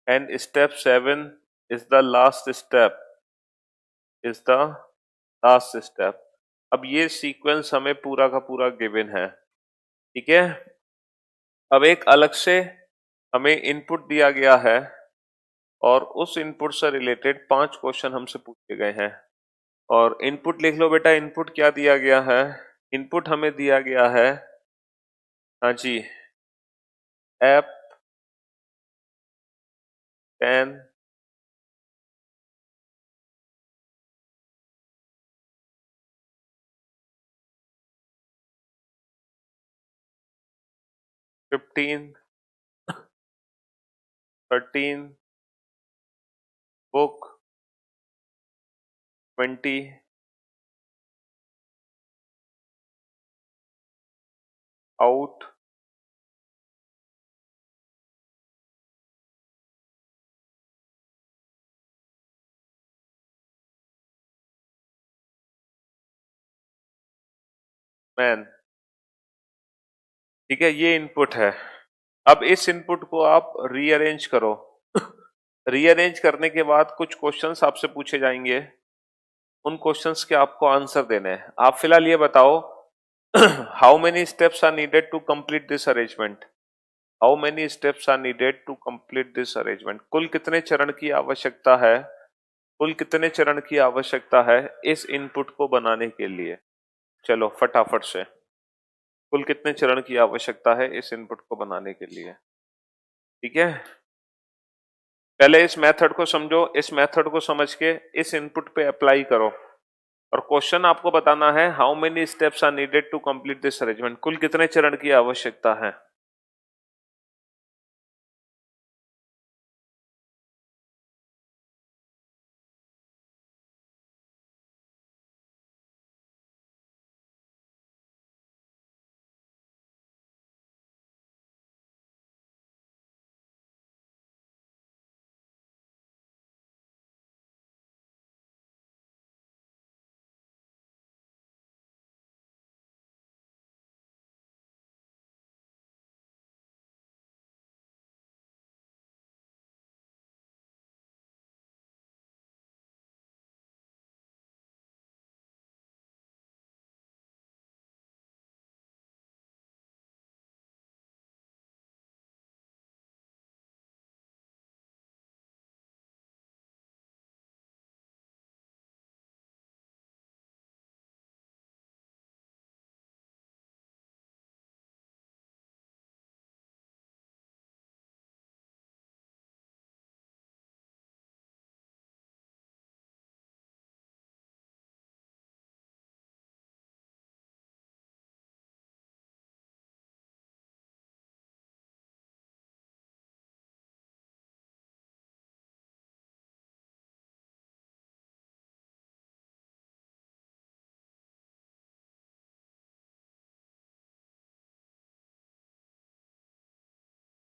And step 7 is the last step. अब ये sequence हमें पूरा का पूरा given है, ठीक है। अब एक अलग से हमें इनपुट दिया गया है और उस इनपुट से रिलेटेड 5 क्वेश्चन हमसे पूछे गए हैं। और इनपुट लिख लो बेटा, इनपुट क्या दिया गया है? इनपुट हमें दिया गया है, हाँ जी, ऐप 10 15 13 बुक 20 आउट मैन, ठीक है। ये इनपुट है। अब इस इनपुट को आप रीअरेंज करो। रीअरेंज करने के बाद कुछ क्वेश्चंस आपसे पूछे जाएंगे, उन क्वेश्चंस के आपको आंसर देने हैं। आप फिलहाल ये बताओ, how many steps are needed to complete this arrangement? How many steps are needed to complete this arrangement? कुल कितने चरण की आवश्यकता है? कुल कितने चरण की आवश्यकता है इस इनपुट को बनाने के लिए? चलो फटाफट से, कुल कितने चरण की आवश्यकता है इस इनपुट को बनाने के लिए? ठीक है, पहले इस मेथड को समझो, इस मेथड को समझ के इस इनपुट पे अप्लाई करो और क्वेश्चन आपको बताना है, how many steps are needed to complete this arrangement? कुल कितने चरण की आवश्यकता है?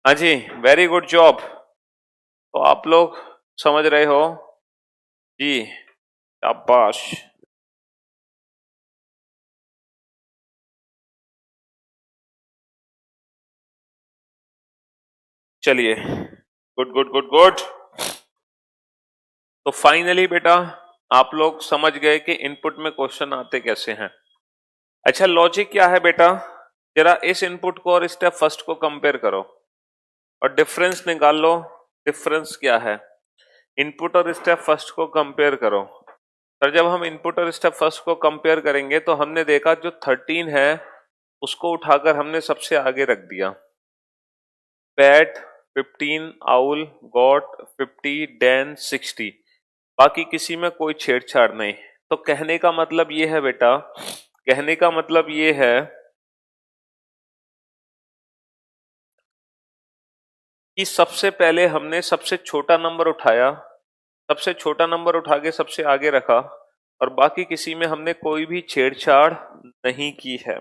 हाँ जी, वेरी गुड जॉब। तो आप लोग समझ रहे हो जी, शाबाश। चलिए, गुड गुड गुड गुड। तो फाइनली बेटा आप लोग समझ गए कि इनपुट में क्वेश्चन आते कैसे हैं। अच्छा, लॉजिक क्या है बेटा? जरा इस इनपुट को और स्टेप फर्स्ट को कंपेयर करो और डिफरेंस निकाल लो। डिफरेंस क्या है? इनपुट और स्टेप फर्स्ट को कंपेयर करो। सर जब हम इनपुट और स्टेप फर्स्ट को कंपेयर करेंगे तो हमने देखा जो 13 है उसको उठाकर हमने सबसे आगे रख दिया। बैट 15 आउल गॉट 50 डैन 60, बाकी किसी में कोई छेड़छाड़ नहीं। तो कहने का मतलब ये है बेटा, कहने का मतलब ये है कि सबसे पहले हमने सबसे छोटा नंबर उठाया सबसे छोटा नंबर उठा के सबसे आगे रखा और बाकी किसी में हमने कोई भी छेड़छाड़ नहीं की है।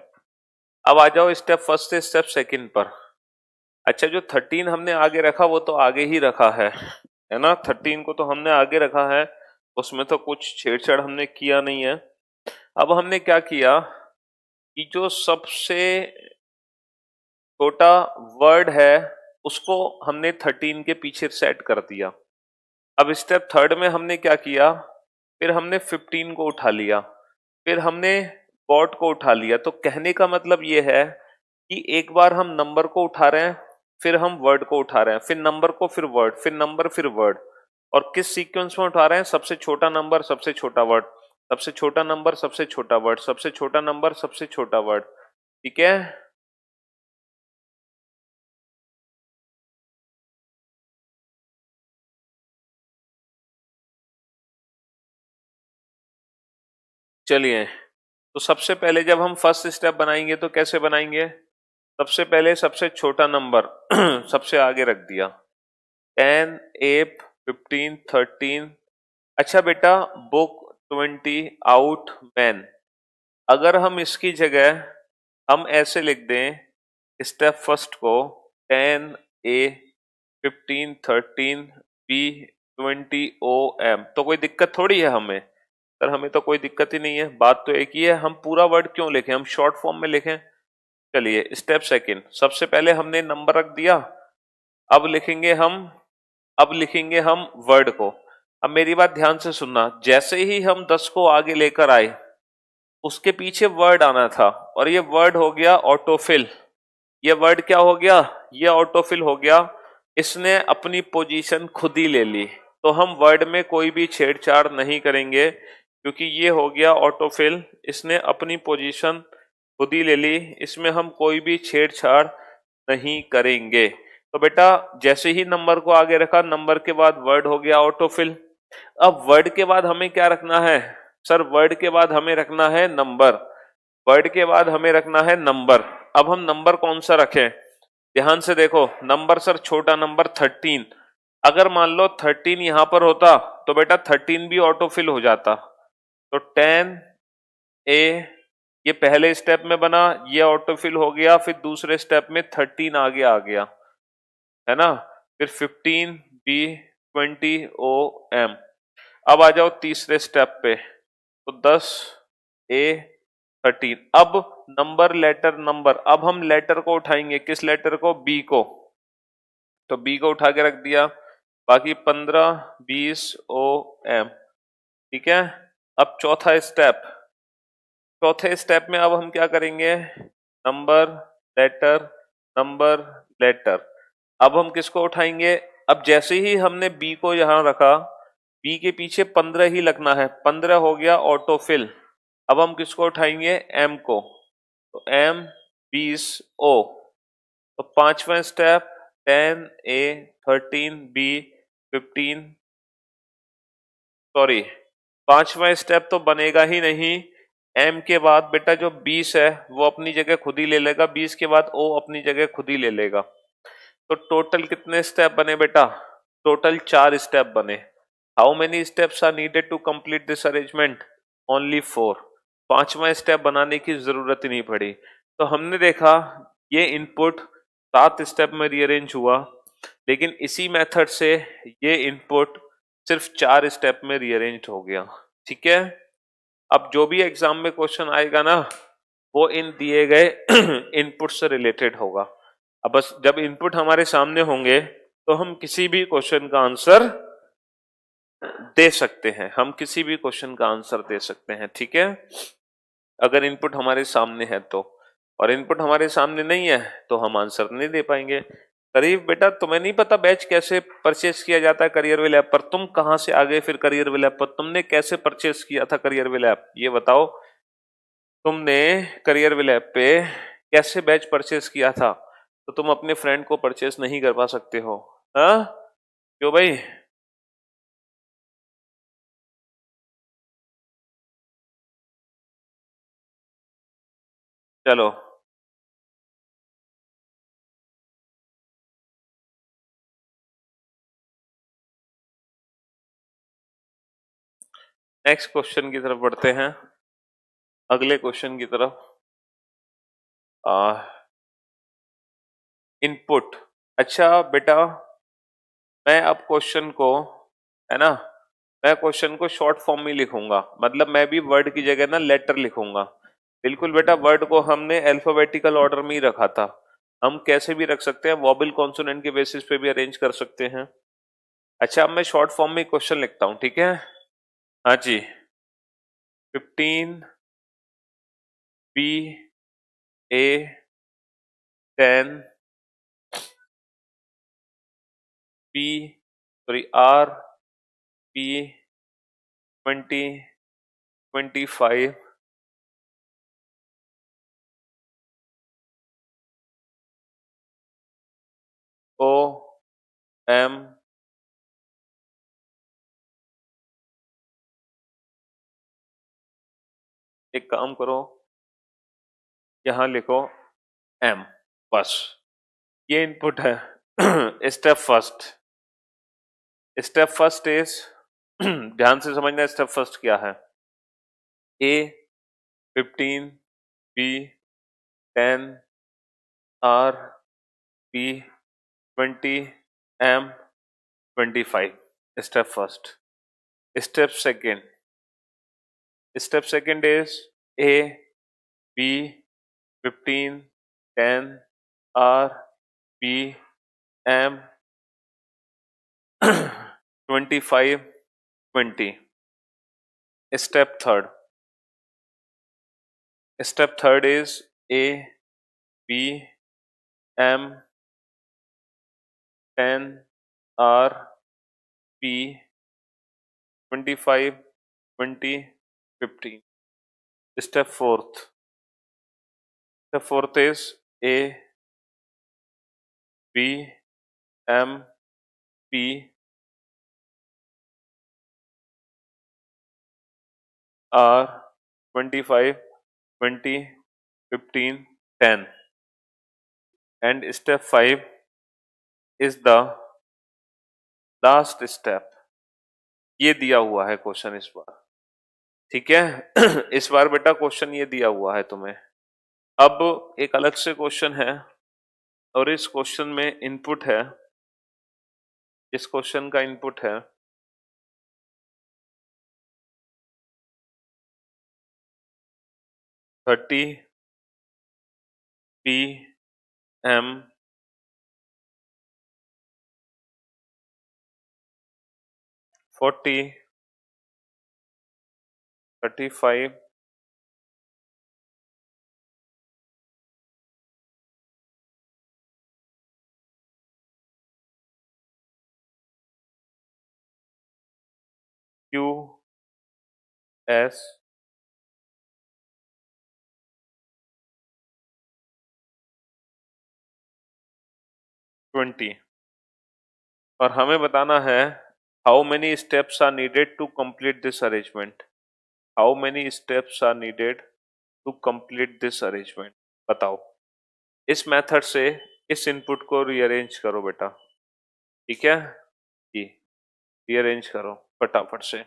अब आ जाओ स्टेप फर्स्ट से स्टेप सेकंड पर। अच्छा, जो 13 हमने आगे रखा वो तो आगे ही रखा है ना, 13 को तो हमने आगे रखा है, उसमें तो कुछ छेड़छाड़ हमने किया नहीं है। अब हमने क्या किया कि जो सबसे छोटा वर्ड है उसको हमने 13 के पीछे सेट कर दिया। अब स्टेप थर्ड में हमने क्या किया, फिर हमने 15 को उठा लिया, फिर हमने गॉड को उठा लिया। तो कहने का मतलब ये है कि एक बार हम नंबर को उठा रहे हैं, फिर हम वर्ड को उठा रहे हैं, फिर नंबर को, फिर वर्ड, फिर नंबर, फिर वर्ड। और किस सीक्वेंस में उठा रहे हैं? सबसे छोटा नंबर, सबसे छोटा वर्ड, सबसे छोटा नंबर, सबसे छोटा वर्ड, सबसे छोटा नंबर, सबसे छोटा वर्ड। ठीक है, चलिए। तो सबसे पहले जब हम फर्स्ट स्टेप बनाएंगे तो कैसे बनाएंगे? सबसे पहले सबसे छोटा नंबर सबसे आगे रख दिया, 10, 8, 15, 13। अच्छा बेटा, बुक, 20, आउट, मैन। अगर हम इसकी जगह हम ऐसे लिख दें स्टेप फर्स्ट को, 10 ए, 15, 13 बी, 20 ओ एम, तो कोई दिक्कत थोड़ी है हमें? सर हमें तो कोई दिक्कत ही नहीं है, बात तो एक ही है, हम पूरा वर्ड क्यों लिखें, हम शॉर्ट फॉर्म में लिखें। चलिए स्टेप सेकंड, सबसे पहले हमने नंबर रख दिया, अब लिखेंगे हम अब लिखेंगे हम वर्ड को। अब मेरी बात ध्यान से सुनना, जैसे ही हम 10 को आगे लेकर आए उसके पीछे वर्ड आना था, और ये वर्ड हो गया ऑटोफिल। ये वर्ड क्या हो गया? ये ऑटोफिल हो गया। इसने अपनी पोजीशन खुद ही ले ली, तो हम वर्ड में कोई भी छेड़छाड़ नहीं करेंगे क्योंकि ये हो गया ऑटोफिल। इसने अपनी पोजीशन खुद ही ले ली, इसमें हम कोई भी छेड़छाड़ नहीं करेंगे। तो बेटा जैसे ही नंबर को आगे रखा, नंबर के बाद वर्ड हो गया ऑटोफिल। अब वर्ड के बाद हमें क्या रखना है? सर वर्ड के बाद हमें रखना है नंबर। वर्ड के बाद हमें रखना है नंबर। अब हम नंबर कौन सा रखें? ध्यान से देखो, नंबर सर छोटा नंबर 13। अगर मान लो 13 यहां पर होता तो बेटा 13 भी ऑटोफिल हो जाता। तो 10 ए, ये पहले स्टेप में बना, ये ऑटोफिल हो गया, फिर दूसरे स्टेप में 13 आगे आ गया, है ना, फिर 15 बी, 20 ओ एम। अब आ जाओ तीसरे स्टेप पे, तो 10 ए, 13। अब नंबर, लेटर, नंबर। अब हम लेटर को उठाएंगे, किस लेटर को? बी को। तो बी को उठा के रख दिया, बाकी 15, 20 ओ एम। ठीक है, अब चौथा स्टेप। चौथे स्टेप में अब हम क्या करेंगे? Number, letter, number, letter. अब हम किसको उठाएंगे? अब जैसे ही हमने बी को यहां रखा, बी के पीछे 15 ही लगना है, 15 हो गया ऑटोफिल। अब हम किसको उठाएंगे? एम को। तो एम, 20 ओ। तो पांचवा स्टेप, 10 ए, 13 बी, 15, सॉरी, पांचवा स्टेप तो बनेगा ही नहीं। एम के बाद बेटा जो 20 है वो अपनी जगह खुद ही ले लेगा, 20 के बाद ओ अपनी जगह खुद ही ले लेगा। तो टोटल कितने स्टेप बने बेटा? टोटल 4 स्टेप बने। How many steps are needed to complete this arrangement? Only 4। पांचवा स्टेप बनाने की जरूरत ही नहीं पड़ी। तो हमने देखा ये इनपुट 7 स्टेप में रीअरेंज हुआ, लेकिन इसी मेथड से ये इनपुट सिर्फ 4 स्टेप में रीअरेंज हो गया। ठीक है, अब जो भी एग्जाम में क्वेश्चन आएगा ना, वो इन दिए गए इनपुट से रिलेटेड होगा। अब बस जब इनपुट हमारे सामने होंगे तो हम किसी भी क्वेश्चन का आंसर दे सकते हैं, हम किसी भी क्वेश्चन का आंसर दे सकते हैं। ठीक है, अगर इनपुट हमारे सामने है तो। और इनपुट हमारे सामने नहीं है तो हम आंसर नहीं दे पाएंगे। करीब बेटा तुम्हें नहीं पता बैच कैसे परचेस किया जाता है करियरविल ऐप पर? तुम कहां से आ गए फिर करियरविल ऐप पर? तुमने कैसे परचेस किया था करियरविल ऐप, ये बताओ। तुमने करियरविल ऐप पे कैसे बैच परचेस किया था? तो तुम अपने फ्रेंड को परचेस नहीं करवा सकते हो? हाँ, क्यों भाई? चलो नेक्स्ट क्वेश्चन की तरफ बढ़ते हैं, अगले क्वेश्चन की तरफ। इनपुट। अच्छा बेटा, मैं अब क्वेश्चन को, है ना, मैं क्वेश्चन को शॉर्ट फॉर्म में लिखूंगा, मतलब मैं भी वर्ड की जगह ना लेटर लिखूंगा। बिल्कुल बेटा, वर्ड को हमने अल्फाबेटिकल ऑर्डर में ही रखा था, हम कैसे भी रख सकते हैं, वॉबल कॉन्सोनेंट के बेसिस पे भी अरेंज कर सकते हैं। अच्छा, अब मैं शॉर्ट फॉर्म में क्वेश्चन लिखता हूँ, ठीक है। हाँ जी। 15 PA 10 P, R P 20 25 OM एक काम करो, यहां लिखो M, बस ये इनपुट है। Step first. Step first is ध्यान से समझना, स्टेप फर्स्ट क्या है। A 15 B 10 R P 20 M 25। Step first. Step second. Step second is A B 15 10 R P M 25 20। Step third. Step third is A B M 10 R P 25 20 15। Step fourth. Step fourth is A B M P R 25 20 15 10। And step 5 is the last step। ये दिया हुआ है question इस बार, ठीक है। इस बार बेटा question ये दिया हुआ है तुम्हें। अब एक अलग से क्वेश्चन है, और इस क्वेश्चन में इनपुट है, इस क्वेश्चन का इनपुट है 30 PM 40 35 QS 20। और हमें बताना है how many steps are needed to complete this arrangement. How many steps are needed to complete this arrangement, बताओ। इस मेथड से इस इनपुट को रीअरेंज करो बेटा, ठीक है जी, रीअरेंज करो फटाफट से।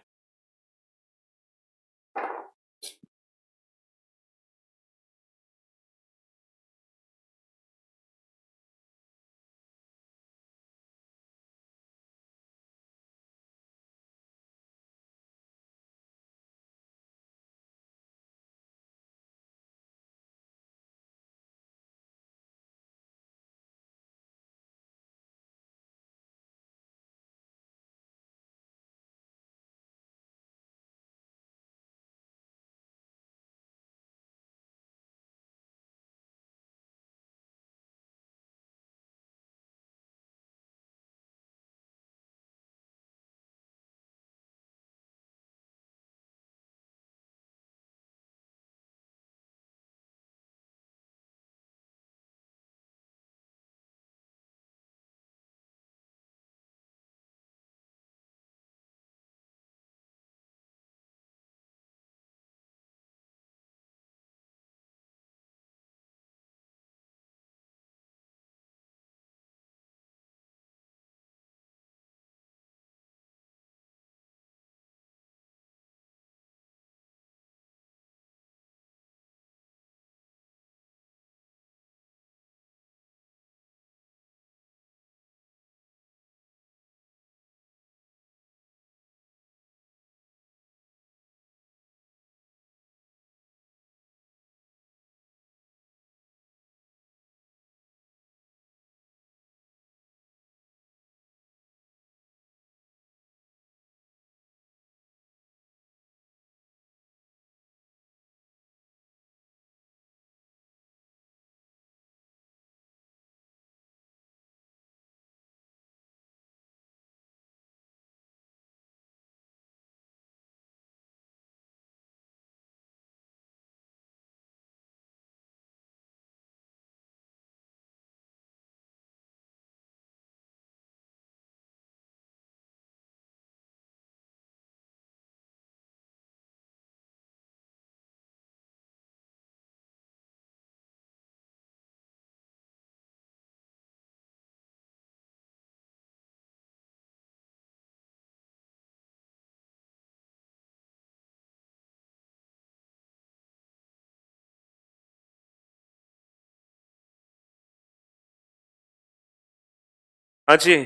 हाँ जी,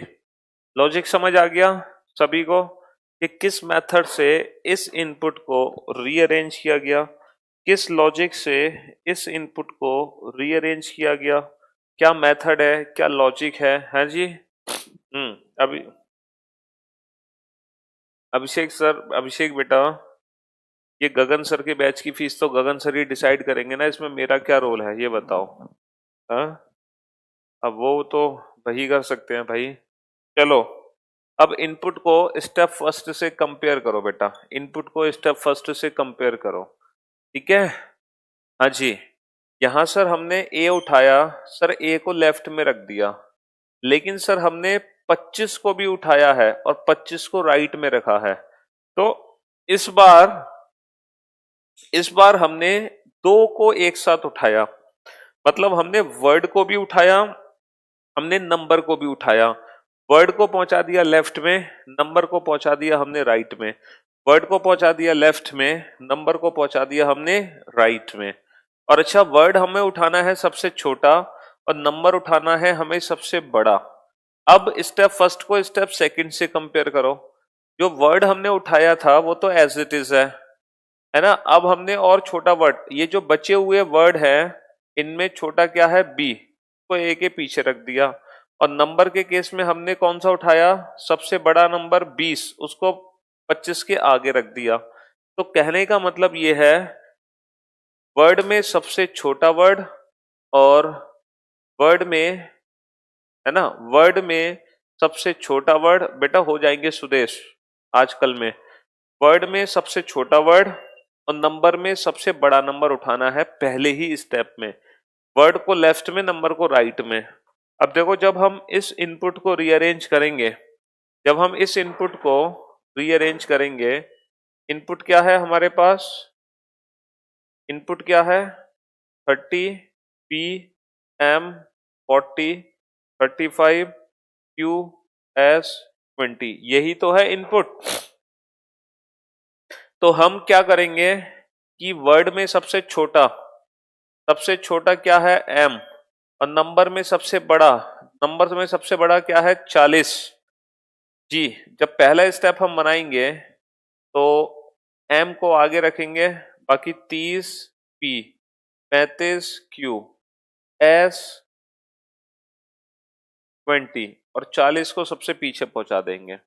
लॉजिक समझ आ गया सभी को कि किस मेथड से इस इनपुट को रीअरेंज किया गया, किस लॉजिक से इस इनपुट को रीअरेंज किया गया, क्या मेथड है, क्या लॉजिक है जी। अभी अभिषेक सर, अभिषेक बेटा, ये गगन सर के बैच की फीस तो गगन सर ही डिसाइड करेंगे ना, इसमें मेरा क्या रोल है ये बताओ। हाँ, अब वो तो वही कर सकते हैं भाई। चलो, अब इनपुट को स्टेप फर्स्ट से कंपेयर करो बेटा, इनपुट को स्टेप फर्स्ट से कंपेयर करो, ठीक है। हाँ जी, यहां सर हमने ए उठाया, सर ए को लेफ्ट में रख दिया, लेकिन सर हमने 25 को भी उठाया है और 25 को राइट में रखा है। तो इस बार हमने दो को एक साथ उठाया, मतलब हमने वर्ड को भी उठाया, हमने नंबर को भी उठाया। वर्ड को पहुंचा दिया लेफ्ट में, नंबर को पहुंचा दिया हमने राइट में। वर्ड को पहुंचा दिया लेफ्ट में, नंबर को पहुंचा दिया हमने राइट में। और अच्छा, वर्ड हमें उठाना है सबसे छोटा और नंबर उठाना है हमें सबसे बड़ा। अब स्टेप फर्स्ट को स्टेप सेकंड से कंपेयर करो। जो वर्ड हमने उठाया था वो तो एज इट इज है ना। अब हमने और छोटा वर्ड, ये जो बचे हुए वर्ड है इनमें छोटा क्या है, बी, को ए के पीछे रख दिया। और नंबर के केस में हमने कौन सा उठाया, सबसे बड़ा नंबर 20, उसको 25 के आगे रख दिया। तो कहने का मतलब ये है, वर्ड में सबसे छोटा वर्ड और वर्ड में, है ना, वर्ड में सबसे छोटा वर्ड बेटा हो जाएंगे सुदेश आजकल में। वर्ड में सबसे छोटा वर्ड और नंबर में सबसे बड़ा नंबर उठाना है पहले ही स्टेप में, वर्ड को लेफ्ट में, नंबर को राइट में। अब देखो, जब हम इस इनपुट को रीअरेंज करेंगे, जब हम इस इनपुट को रीअरेंज करेंगे, इनपुट क्या है हमारे पास, इनपुट क्या है, 30 पी एम 40 35 क्यू एस 20, यही तो है इनपुट। तो हम क्या करेंगे कि वर्ड में सबसे छोटा क्या है, एम, और नंबर में सबसे बड़ा क्या है, 40 जी। जब पहला स्टेप हम बनाएंगे तो एम को आगे रखेंगे, बाकी 30 पी, 35 क्यू, एस 20 और 40 को सबसे पीछे पहुंचा देंगे।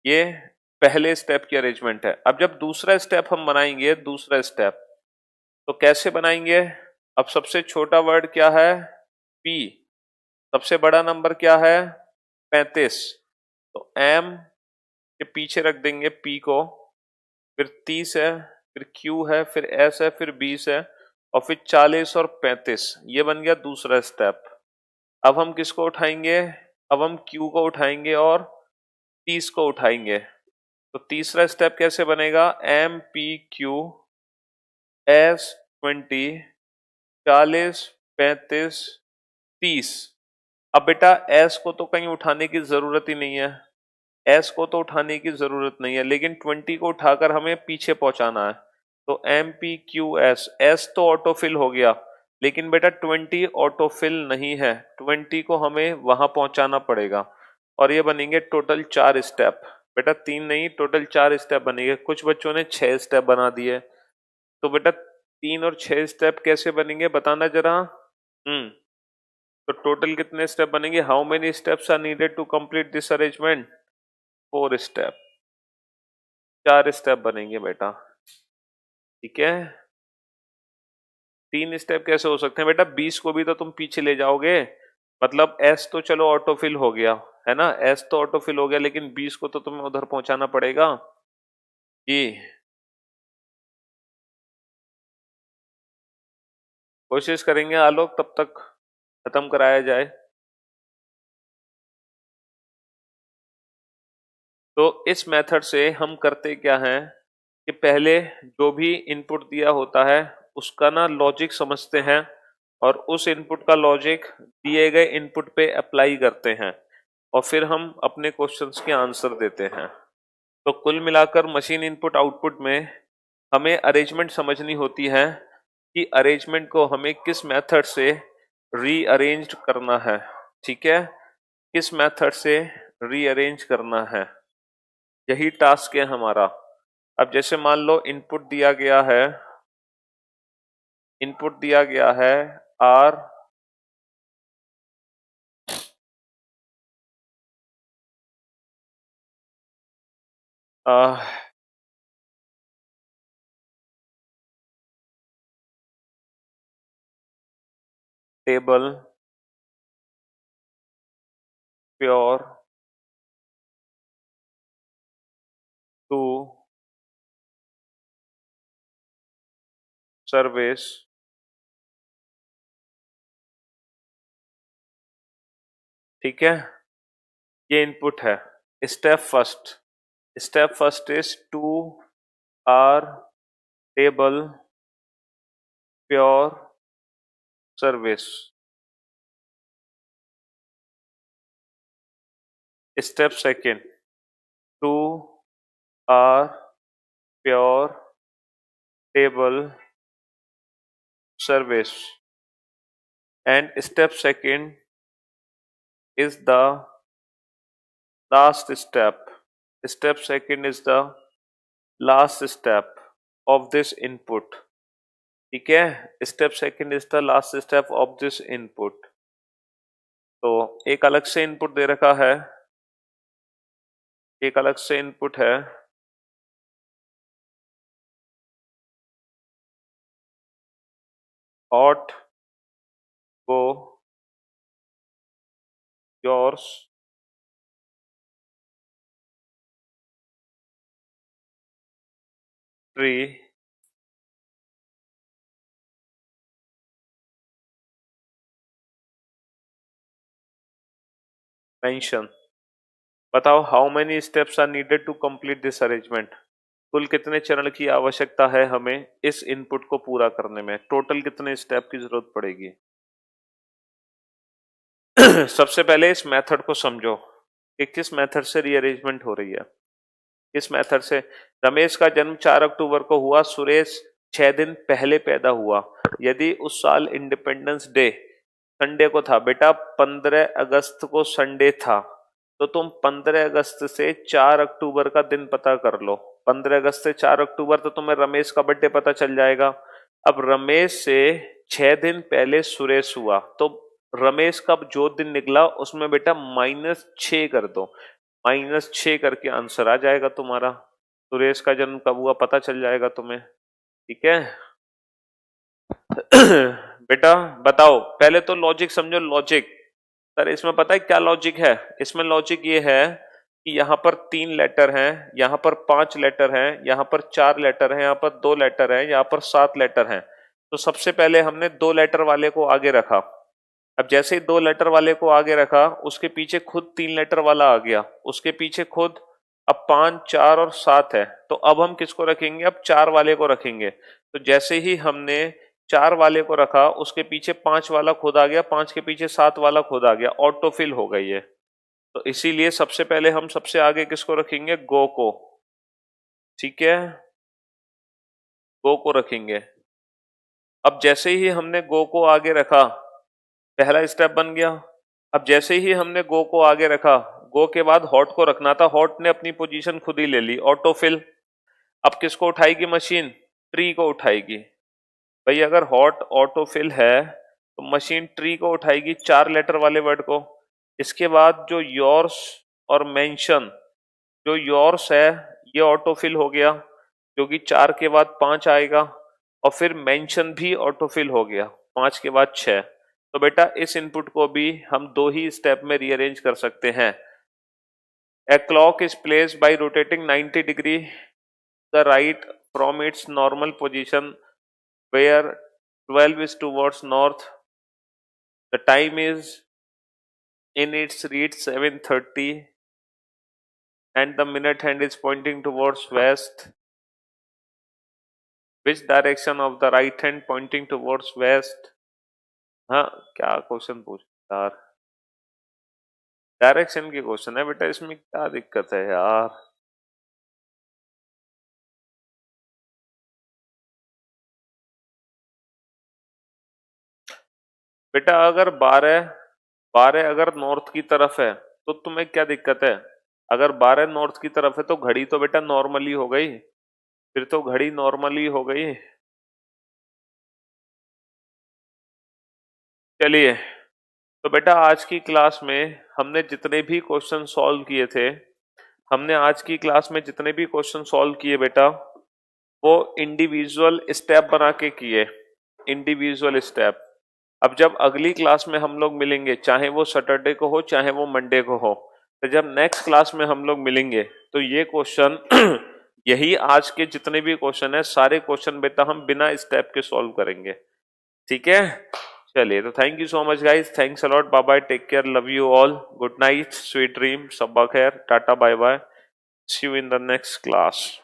ये पहले स्टेप की अरेंजमेंट है। अब जब दूसरा स्टेप हम बनाएंगे, दूसरा स्टेप तो कैसे बनाएंगे। अब सबसे छोटा वर्ड क्या है, पी, सबसे बड़ा नंबर क्या है, 35, तो एम के पीछे रख देंगे पी को, फिर 30 है, फिर क्यू है, फिर एस है, फिर 20 है, और फिर 40 और 35। ये बन गया दूसरा स्टेप। अब हम किसको उठाएंगे, अब हम क्यू को उठाएंगे और 30 को उठाएंगे। तो तीसरा स्टेप कैसे बनेगा, एम पी क्यू एस 20 40 35 30। अब बेटा एस को तो कहीं उठाने की जरूरत ही नहीं है, एस को तो उठाने की जरूरत नहीं है, लेकिन 20 को उठाकर हमें पीछे पहुंचाना है। तो M P Q S, S तो ऑटोफिल हो गया, लेकिन बेटा 20 ऑटोफिल नहीं है, 20 को हमें वहां पहुंचाना पड़ेगा। और ये बनेंगे टोटल 4 स्टेप, बेटा 3 नहीं, टोटल 4 स्टेप बनेंगे। कुछ बच्चों ने 6 स्टेप बना दिए। तो बेटा 3 और 6 स्टेप कैसे बनेंगे बताना जरा। तो टोटल कितने स्टेप बनेंगे, how many steps are needed to complete this arrangement, 4 step, 4 step बनेंगे बेटा, ठीक है। 3 स्टेप कैसे हो सकते हैं बेटा, 20 को भी तो तुम पीछे ले जाओगे, मतलब एस तो चलो ऑटोफिल हो गया, है ना, एस तो ऑटोफिल हो गया, लेकिन 20 को तो तुम्हें उधर पहुंचाना पड़ेगा जी। कोशिश करेंगे आलोक तब तक खत्म कराया जाए। तो इस मेथड से हम करते क्या हैं कि पहले जो भी इनपुट दिया होता है उसका ना लॉजिक समझते हैं, और उस इनपुट का लॉजिक दिए गए इनपुट पे अप्लाई करते हैं, और फिर हम अपने क्वेश्चंस के आंसर देते हैं। तो कुल मिलाकर मशीन इनपुट आउटपुट में हमें अरेंजमेंट समझनी होती है कि अरेंजमेंट को हमें किस मेथड से रीअरेंज करना है, ठीक है। किस मेथड से रीअरेंज करना है, यही टास्क है हमारा। अब जैसे मान लो इनपुट दिया गया है, R table pure to service, ठीक है, ये इनपुट है। Step first is to R table pure service. Step second, to R pure table service, and step second is the last step. Step second is the last step of this input, ठीक है। Step second is the last step of this input. तो एक अलग से input दे रखा है, एक अलग से इनपुट है, hot go yours tree mention। बताओ how many steps are needed to complete this arrangement. कुल कितने चरण की आवश्यकता है हमें इस इनपुट को पूरा करने में, टोटल कितने स्टेप की जरूरत पड़ेगी। सबसे पहले इस मेथड को समझो कि किस मेथड से रीअरेंजमेंट हो रही है। किस मेथड से, रमेश का जन्म 4 अक्टूबर को हुआ, सुरेश 6 दिन पहले पैदा हुआ। यदि उस साल इंडिपेंडेंस डे संडे को था, बेटा 15 अगस्त को संडे था, तो तुम 15 अगस्त से 4 अक्टूबर का दिन पता कर लो। 15 अगस्त से 4 अक्टूबर तो तुम्हें रमेश का बर्थडे पता चल जाएगा। अब रमेश से 6 दिन पहले सुरेश हुआ, तो रमेश का जो दिन निकला उसमें बेटा -6 कर दो, -6 करके आंसर आ जाएगा तुम्हारा। सुरेश का जन्म कब हुआ पता चल जाएगा तुम्हें, ठीक है। बेटा बताओ, पहले तो लॉजिक समझो। लॉजिक सर इसमें पता है क्या लॉजिक है, इसमें लॉजिक ये है कि यहाँ पर 3 लेटर हैं, यहाँ पर 5 लेटर हैं, यहाँ पर 4 लेटर हैं, यहाँ पर 2 लेटर हैं, यहाँ पर 7 लेटर हैं। तो सबसे पहले हमने 2 लेटर वाले को आगे रखा। अब जैसे ही 2 लेटर वाले को आगे रखा, उसके पीछे खुद 3 लेटर वाला आ गया, उसके पीछे खुद, अब 5, 4 और 7 है। तो अब हम किसको रखेंगे, अब 4 वाले को रखेंगे। तो जैसे ही हमने 4 वाले को रखा, उसके पीछे 5 वाला खुद आ गया, 5 के पीछे 7 वाला खुद आ गया, ऑटोफिल हो गई है। तो इसीलिए सबसे पहले हम सबसे आगे किसको रखेंगे, गो को, ठीक है, गो को रखेंगे। अब जैसे ही हमने गो को आगे रखा, पहला स्टेप बन गया। अब जैसे ही हमने गो को आगे रखा, गो के बाद हॉट को रखना था, हॉट ने अपनी पोजीशन खुद ही ले ली, ऑटोफिल। अब किसको उठाएगी मशीन, ट्री को उठाएगी। भाई अगर हॉट ऑटोफिल है तो मशीन ट्री को उठाएगी, 4 लेटर वाले वर्ड को। इसके बाद जो योर्स और मेंशन, जो योर्स है ये ऑटोफिल हो गया, जो कि 4 के बाद 5 आएगा, और फिर मेंशन भी ऑटोफिल हो गया, 5 के बाद 6। तो बेटा इस इनपुट को भी हम 2 ही स्टेप में रीअरेंज कर सकते हैं। A clock is placed by rotating 90 degree the right from its normal position where 12 is towards north. The time is in its read 7:30 and the minute hand is pointing towards west. Which direction of the right hand pointing towards west? हाँ क्या question पूछ यार, direction की question है बेटा, इसमें क्या दिक्कत है यार। बेटा अगर 12 12 अगर नॉर्थ की तरफ है तो तुम्हें क्या दिक्कत है? अगर 12 नॉर्थ की तरफ है तो घड़ी तो बेटा नॉर्मली हो गई, फिर तो घड़ी नॉर्मली हो गई। चलिए, तो बेटा आज की क्लास में हमने जितने भी क्वेश्चन सॉल्व किए थे, हमने आज की क्लास में जितने भी क्वेश्चन सॉल्व किए बेटा, वो इंडिविजुअल स्टेप बना के किए, इंडिविजुअल स्टेप। अब जब अगली क्लास में हम लोग मिलेंगे, चाहे वो सैटरडे को हो चाहे वो मंडे को हो, तो जब नेक्स्ट क्लास में हम लोग मिलेंगे तो ये क्वेश्चन यही आज के जितने भी क्वेश्चन है, सारे क्वेश्चन बेटा हम बिना स्टेप के सॉल्व करेंगे। ठीक है, चलिए, तो thank you so much guys, thanks a lot, bye bye, take care, love you all, good night, sweet dream, शब्बा खैर, tata, bye bye, see you in the next class.